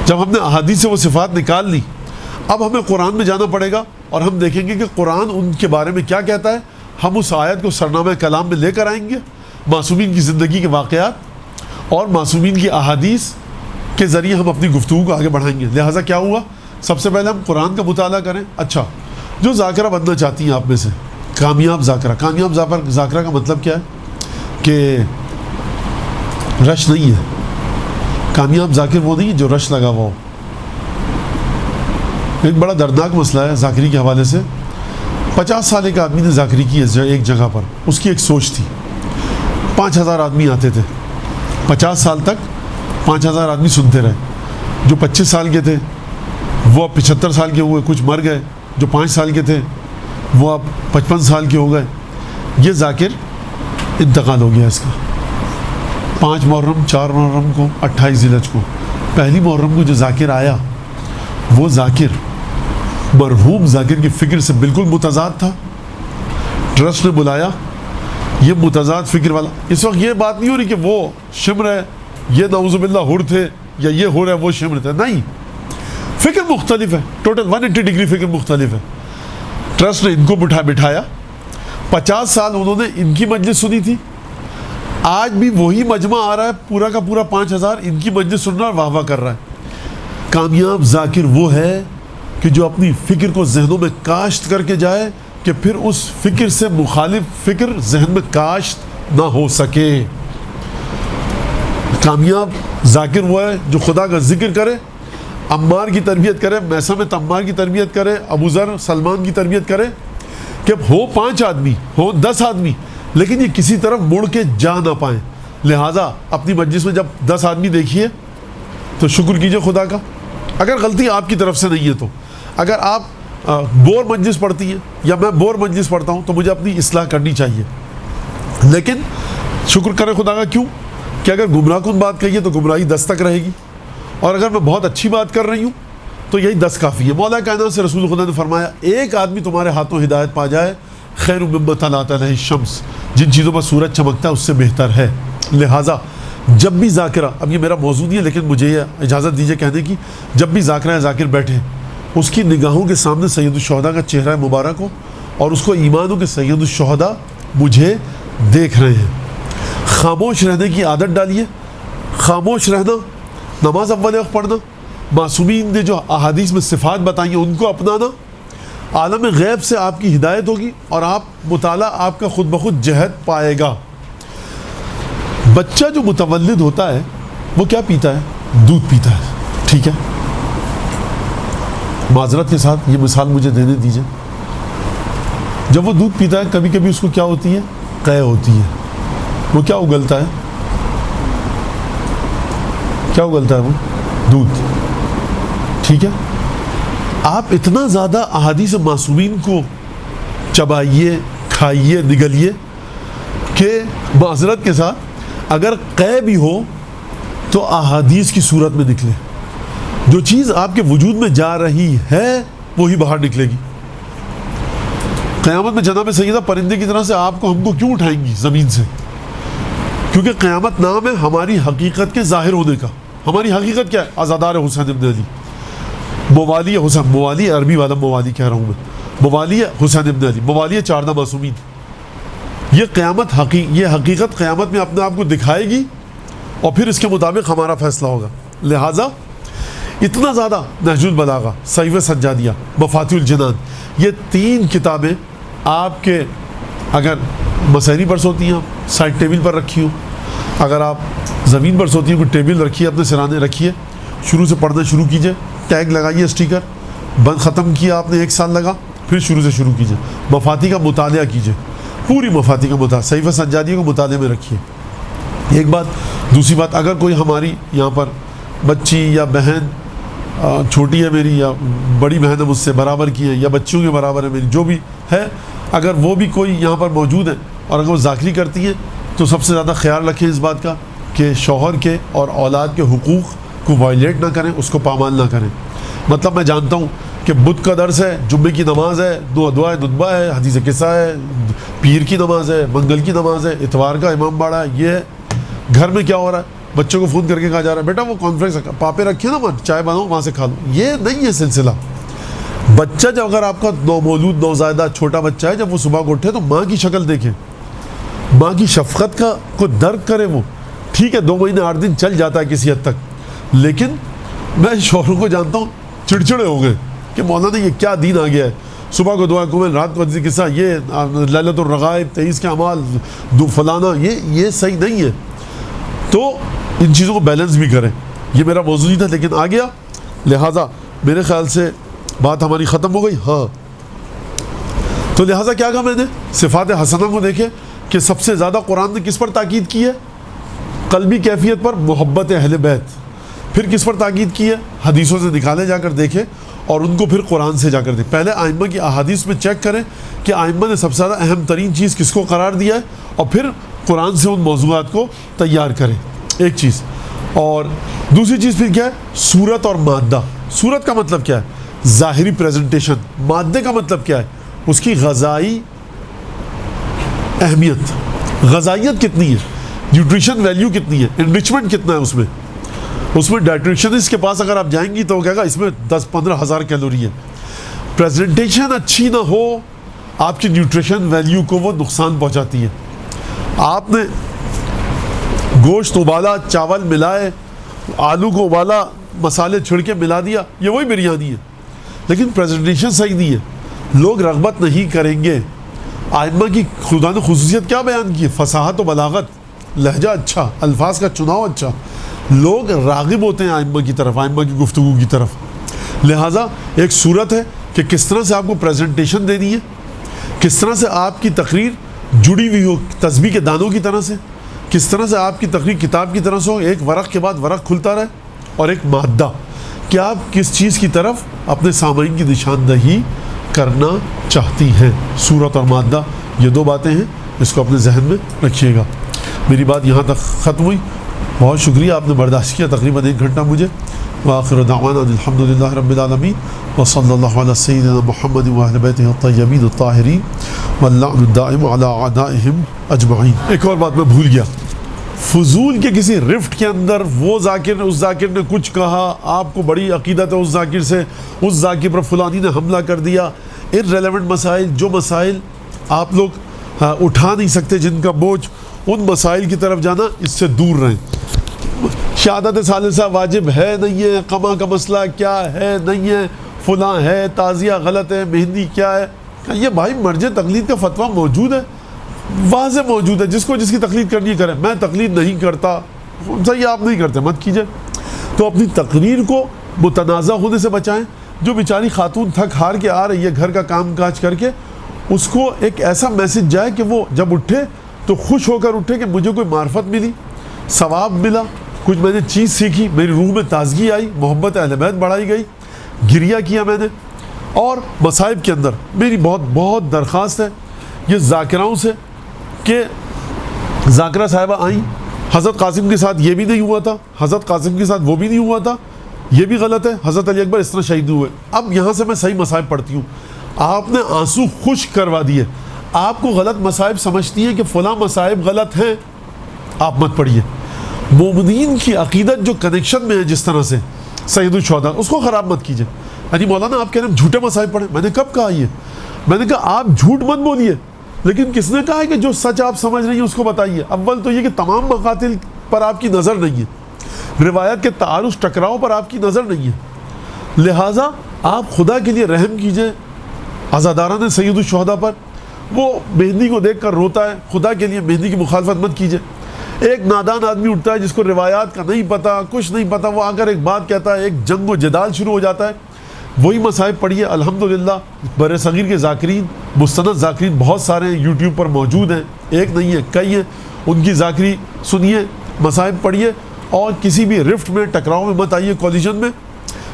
جب ہم نے احادیث سے وہ صفات نکال لی, اب ہمیں قرآن میں جانا پڑے گا اور ہم دیکھیں گے کہ قرآن ان کے بارے میں کیا کہتا ہے. ہم اس آیت کو سرنامہ کلام میں لے کر آئیں گے, معصومین کی زندگی کے واقعات اور معصومین کی احادیث کے ذریعے ہم اپنی گفتگو کو آگے بڑھائیں گے. لہٰذا کیا ہوا, سب سے پہلے ہم قرآن کا مطالعہ کریں. اچھا, جو ذاکرہ بننا چاہتی ہیں آپ میں سے, کامیاب ذاکرہ. کامیاب ذاکرہ کا مطلب کیا ہے؟ کہ رش نہیں ہے. کامیاب ذاکر وہ نہیں جو رش لگا ہوا ہو. ایک بڑا دردناک مسئلہ ہے ذاکری کے حوالے سے. 50 سال ایک آدمی نے ذاکری کی ایک جگہ پر, اس کی ایک سوچ تھی. 5000 آدمی آتے تھے, 50 سال تک 5000 آدمی سنتے رہے. جو 25 سال کے تھے وہ اب 75 سال کے ہوئے, کچھ مر گئے. جو 5 سال کے تھے وہ اب 55 سال کے ہو گئے. یہ ذاکر انتقال ہو گیا اس کا. 5 محرم 4 محرم کو 28 ذی الحجہ کو, پہلی محرم کو جو ذاکر آیا, وہ ذاکر مرحوم ذاکر کی فکر سے بالکل متضاد تھا. ٹرسٹ نے بلایا, یہ متضاد فکر والا. اس وقت یہ بات نہیں ہو رہی کہ وہ شمر ہے, یہ نعوذ باللہ ہر تھے, یا یہ ہر ہے وہ شمر تھے. نہیں, فکر مختلف ہے, ٹوٹل 180 ڈگری فکر مختلف ہے. ٹرسٹ نے ان کو بٹھایا, 50 سال انہوں نے ان کی مجلس سنی تھی. آج بھی وہی مجمع آ رہا ہے, پورا کا پورا 5000 ان کی مجلس سن رہا ہے, واہ واہ کر رہا ہے. کامیاب ذاکر وہ ہے کہ جو اپنی فکر کو ذہنوں میں کاشت کر کے جائے کہ پھر اس فکر سے مخالف فکر ذہن میں کاشت نہ ہو سکے. کامیاب ذاکر وہ ہے جو خدا کا ذکر کرے, عمار کی تربیت کرے, میثم تمار کی تربیت کرے, ابو ذر سلمان کی تربیت کرے, کہ ہو 5 آدمی ہو 10 آدمی, لیکن یہ کسی طرف مڑ کے جا نہ پائیں. لہٰذا اپنی مجلس میں جب 10 آدمی دیکھیے تو شکر کیجئے خدا کا. اگر غلطی آپ کی طرف سے نہیں ہے تو, اگر آپ بور مجلس پڑھتی ہیں یا میں بور مجلس پڑھتا ہوں تو مجھے اپنی اصلاح کرنی چاہیے. لیکن شکر کرے خدا کا, کیوں کہ اگر گمراہ کن بات کہیے تو گمراہی 10 تک رہے گی, اور اگر میں بہت اچھی بات کر رہی ہوں تو یہی 10 کافی ہے. مولا کائنات سے رسول خدا نے فرمایا, ایک آدمی تمہارے ہاتھوں ہدایت پا جائے, خیر مما طلعت علیہ الشمس, جن چیزوں پر سورج چمکتا ہے اس سے بہتر ہے. لہٰذا جب بھی ذاکرہ, اب یہ میرا موضوع نہیں ہے لیکن مجھے یہ اجازت دیجیے کہنے کی, جب بھی ذاکرہ ذاکر بیٹھے, اس کی نگاہوں کے سامنے سید الشہداء کا چہرہ مبارک ہو, اور اس کو ایمان ہو کہ سید الشہداء مجھے دیکھ رہے ہیں. خاموش رہنے کی عادت ڈالیے, خاموش رہنا, نماز اول وقت پڑھنا, معصومین نے جو احادیث میں صفات بتائی ہیں ان کو اپنانا, عالم غیب سے آپ کی ہدایت ہوگی اور آپ مطالعہ آپ کا خود بخود جہت پائے گا. بچہ جو متولد ہوتا ہے وہ کیا پیتا ہے؟ دودھ پیتا ہے. ٹھیک ہے, معذرت کے ساتھ یہ مثال مجھے دینے دیجیے. جب وہ دودھ پیتا ہے کبھی کبھی اس کو کیا ہوتی ہے؟ قے ہوتی ہے. وہ کیا اگلتا ہے؟ کیا اگلتا ہے؟ وہ دودھ. ٹھیک ہے, آپ اتنا زیادہ احادیث معصومین کو چبائیے, کھائیے, نگلیے کہ معذرت کے ساتھ اگر قے بھی ہو تو احادیث کی صورت میں نکلے. جو چیز آپ کے وجود میں جا رہی ہے وہی باہر نکلے گی. قیامت میں جناب سیدہ پرندے کی طرح سے آپ کو ہم کو کیوں اٹھائیں گی زمین سے؟ کیونکہ قیامت نام ہے ہماری حقیقت کے ظاہر ہونے کا. ہماری حقیقت کیا ہے؟ عزادار حسین ابن علی, موالی حسین, موالی عربی والا موالی کہہ رہا ہوں میں, موالی حسین ابن علی, موالی 14 معصومین. یہ قیامت یہ حقیقت قیامت میں اپنے آپ کو دکھائے گی اور پھر اس کے مطابق ہمارا فیصلہ ہوگا. لہٰذا اتنا زیادہ نہج البلاغہ, صحیفہ سجادیہ, مفاتیح الجنان, یہ 3 کتابیں آپ کے اگر مسہری پر سوتی ہیں آپ سائڈ ٹیبل پر رکھی ہو، اگر آپ زمین پر سوتی ہیں کوئی ٹیبل رکھیے اپنے سرانے رکھیے، شروع سے پڑھنا شروع کیجئے، ٹیگ لگائیے اسٹیکر، بند ختم کیا آپ نے 1 سال لگا، پھر شروع سے شروع کیجئے، مفاتیح کا مطالعہ کیجئے، پوری مفاتیح کا مطالعہ، صحیفہ سجادیہ کو مطالعے میں رکھیے، ایک بات۔ دوسری بات، اگر کوئی ہماری یہاں پر بچی یا بہن چھوٹی ہے میری یا بڑی بہن ہے مجھ سے برابر کی ہے یا بچیوں کے برابر ہے میری، جو بھی ہے، اگر وہ بھی کوئی یہاں پر موجود ہے اور اگر وہ ذاکری کرتی ہیں تو سب سے زیادہ خیال رکھیں اس بات کا کہ شوہر کے اور اولاد کے حقوق کو وائلیٹ نہ کریں، اس کو پامال نہ کریں۔ مطلب میں جانتا ہوں کہ بدھ کا درس ہے، جمعے کی نماز ہے، دعائے ندبہ ہے، حدیث قصہ ہے، پیر کی نماز ہے، منگل کی نماز ہے، اتوار کا امام باڑہ ہے، یہ ہے۔ گھر میں کیا ہو رہا ہے؟ بچوں کو فون کر کے کہا جا رہا ہے بیٹا وہ کانفرنس پاپے رکھے نا وہاں چائے بناؤ وہاں سے کھا لو۔ یہ نہیں ہے سلسلہ۔ بچہ جب اگر آپ کا نومولود نوزائیدہ چھوٹا بچہ ہے، جب وہ صبح کو اٹھے تو ماں کی شکل دیکھے، ماں کی شفقت کا کو درک کرے۔ وہ ٹھیک ہے 2 مہینے 8 دن چل جاتا ہے کسی حد تک، لیکن میں شوہروں کو جانتا ہوں چڑچڑے ہو گئے کہ مولانا یہ کیا دین آ گیا ہے، صبح کو دعا کو رات کو حدیث قصہ، یہ لیلۃ الرغائب 23 کے اعمال فلانا، یہ صحیح نہیں ہے۔ تو ان چیزوں کو بیلنس بھی کریں۔ یہ میرا موضوع نہیں تھا لیکن آ گیا، لہٰذا میرے خیال سے بات ہماری ختم ہو گئی۔ ہاں تو لہٰذا کیا کہا میں نے، صفات حسنہ کو دیکھے کہ سب سے زیادہ قرآن نے کس پر تاکید کی ہے؟ قلبی کیفیت پر، محبت اہل بیت۔ پھر کس پر تاکید کی ہے؟ حدیثوں سے نکالے جا کر دیکھے اور ان کو پھر قرآن سے جا کر دیکھیں۔ پہلے آئمہ کی احادیث میں چیک کریں کہ آئمہ نے سب سے زیادہ اہم ترین چیز کس کو قرار دیا ہے، اور پھر قرآن سے ان موضوعات کو تیار کریں، ایک چیز۔ اور دوسری چیز پھر کیا ہے؟ صورت اور مادہ۔ صورت کا مطلب کیا ہے؟ ظاہری پریزنٹیشن۔ مادے کا مطلب کیا ہے؟ اس کی غذائی اہمیت، غذائیت کتنی ہے، نیوٹریشن ویلیو کتنی ہے، انریچمنٹ کتنا ہے اس میں ڈائٹیشنسٹ کے پاس اگر آپ جائیں گی تو وہ کہے گا اس میں 10-15 ہزار کیلوری ہے۔ پریزنٹیشن اچھی نہ ہو، آپ کی نیوٹریشن ویلیو کو وہ نقصان پہنچاتی ہے۔ آپ نے گوشت ابالا، چاول ملائے، آلو کو ابالا، مسالے چھڑ کے ملا دیا، یہ وہی بریانی ہے، لیکن پریزنٹیشن صحیح نہیں ہے، لوگ رغبت نہیں کریں گے۔ آئمہ کی خدا نے خصوصیت کیا بیان کی ہے؟ فصاحت و بلاغت، لہجہ اچھا، الفاظ کا چناؤ اچھا، لوگ راغب ہوتے ہیں آئمہ کی طرف، آئمہ کی گفتگو کی طرف۔ لہٰذا ایک صورت ہے کہ کس طرح سے آپ کو پریزنٹیشن دینی ہے، کس طرح سے آپ کی تقریر جڑی ہوئی ہو تسبیح کے دانوں کی طرح سے، کس طرح سے آپ کی تقریر کتاب کی طرح سے ہو، ایک ورق کے بعد ورق کھلتا رہے، اور ایک مادہ کہ آپ کس چیز کی طرف اپنے سامعین کی نشاندہی کرنا چاہتی ہیں۔ صورت اور مادہ یہ 2 باتیں ہیں، اس کو اپنے ذہن میں رکھیے گا۔ میری بات یہاں تک ختم ہوئی، بہت شکریہ آپ نے برداشت کیا تقریباً 1 گھنٹہ مجھے۔ وآخر دعوانا الحمد للہ رب العالمین وصلی اللہ علی سیدنا محمد وآل بیتہ الطیبین الطاہرین واللعن الدائم علی اعدائہم اجمعین۔ ایک اور بات میں بھول گیا، فضول کے کسی رفٹ کے اندر وہ ذاکر نے اس ذاکر نے کچھ کہا، آپ کو بڑی عقیدت ہے اس ذاکر سے، اس ذاکر پر فلانی نے حملہ کر دیا، irrelevant مسائل، جو مسائل آپ لوگ اٹھا نہیں سکتے جن کا بوجھ، ان مسائل کی طرف جانا اس سے دور رہیں۔ شہادت ثالثہ واجب ہے نہیں ہے، قما کا مسئلہ کیا ہے نہیں ہے، فلاں ہے، تعزیہ غلط ہے، مہندی کیا ہے، یہ بھائی مرجع تقلید کا فتویٰ موجود ہے، واضح موجود ہے، جس کو جس کی تقلید کرنی کرے۔ میں تقلید نہیں کرتا، صحیح آپ نہیں کرتے مت کیجئے۔ تو اپنی تقریر کو متنازع ہونے سے بچائیں۔ جو بیچاری خاتون تھک ہار کے آ رہی ہے گھر کا کام کاج کر کے، اس کو ایک ایسا میسج جائے کہ وہ جب اٹھے تو خوش ہو کر اٹھے کہ مجھے کوئی معرفت ملی، ثواب ملا، کچھ میں نے چیز سیکھی، میری روح میں تازگی آئی، محبت اہل بیت بڑھائی گئی، گریہ کیا میں نے۔ اور مصائب کے اندر میری بہت بہت درخواست ہے یہ ذاکراؤں سے کہ ذاکرہ صاحبہ آئیں، حضرت قاسم کے ساتھ یہ بھی نہیں ہوا تھا، حضرت قاسم کے ساتھ وہ بھی نہیں ہوا تھا، یہ بھی غلط ہے، حضرت علی اکبر اس طرح شہید ہوئے۔ اب یہاں سے میں صحیح مصائب پڑھتی ہوں، آپ نے آنسو خشک کروا دیے، آپ کو غلط مصائب سمجھتی ہیں کہ فلاں مصائب غلط ہیں، آپ مت پڑھیے۔ مومنین کی عقیدت جو کنیکشن میں ہے جس طرح سے سید الشہداء، اس کو خراب مت کیجیے۔ یعنی مولانا آپ کہہ رہے ہیں جھوٹے مصائب پڑھیں، میں نے کب کہا یہ؟ میں نے کہا آپ جھوٹ مت بولیے، لیکن کس نے کہا ہے کہ جو سچ آپ سمجھ رہی ہیں اس کو بتائیے؟ اول تو یہ کہ تمام مقاتل پر آپ کی نظر نہیں ہے، روایت کے تعارض ٹکراؤ پر آپ کی نظر نہیں ہے، لہٰذا آپ خدا کے لیے رحم کیجئے عزاداران سید الشہداء پر، وہ مہندی کو دیکھ کر روتا ہے. خدا کے لیے مہندی کی مخالفت مت کیجیے. ایک نادان آدمی اٹھتا ہے جس کو روایات کا نہیں پتہ, کچھ نہیں پتہ, وہ آ کر ایک بات کہتا ہے, ایک جنگ و جدال شروع ہو جاتا ہے. وہی مصائب پڑھیے. الحمدللہ بر صغیر کے ذاکرین, مستند ذاکرین بہت سارے ہیں, یوٹیوب پر موجود ہیں, ایک نہیں ہے کئی ہیں. ان کی ذاکری سنیے, مصائب پڑھیے, اور کسی بھی رفٹ میں, ٹکراؤ میں مت آئیے, کولیجن میں.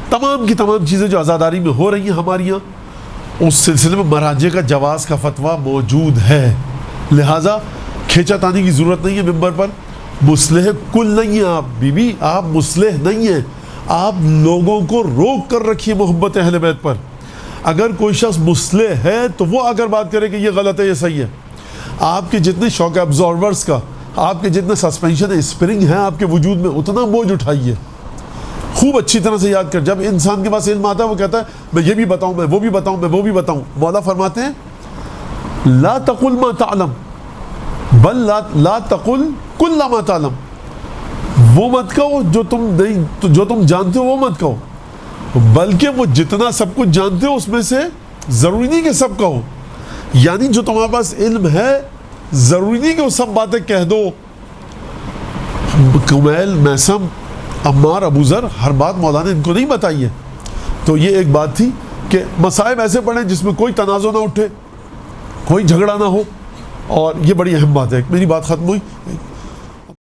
تمام کی تمام چیزیں جو عزاداری میں ہو رہی ہیں ہماری یہاں, اس سلسلے میں مراجع کا جواز کا فتویٰ موجود ہے. لہٰذا کھینچا تانی کی ضرورت نہیں ہے ممبر پر. مصلح کل نہیں ہیں آپ بی بی, آپ مصلح نہیں ہیں. آپ لوگوں کو روک کر رکھیے محبت اہل بیت پر. اگر کوئی شخص مصلح ہے تو وہ اگر بات کرے کہ یہ غلط ہے یہ صحیح ہے. آپ کے جتنے شوق ابزارورز کا, آپ کے جتنے سسپینشن اسپرنگ ہیں آپ کے وجود میں, اتنا بوجھ اٹھائیے. خوب اچھی طرح سے یاد کر, جب انسان کے پاس علم آتا ہے وہ کہتا ہے میں یہ بھی بتاؤں, میں وہ بھی بتاؤں, میں وہ بھی بتاؤں. مولا فرماتے ہیں لا تقل ما تعلم بل لا تقل کل ما تعلم. وہ مت کہو جو تم جانتے ہو, وہ مت کہو, بلکہ وہ جتنا سب کچھ جانتے ہو اس میں سے ضروری نہیں کہ سب کہو. یعنی جو تمہارے پاس علم ہے ضروری نہیں کہ وہ سب باتیں کہہ دو. کمیل, میسم, عمار, ابو ذر, ہر بات مولانا ان کو نہیں بتائی ہے. تو یہ ایک بات تھی کہ مصائب ایسے پڑھیں جس میں کوئی تنازع نہ اٹھے, کوئی جھگڑا نہ ہو, اور یہ بڑی اہم بات ہے. میری بات ختم ہوئی.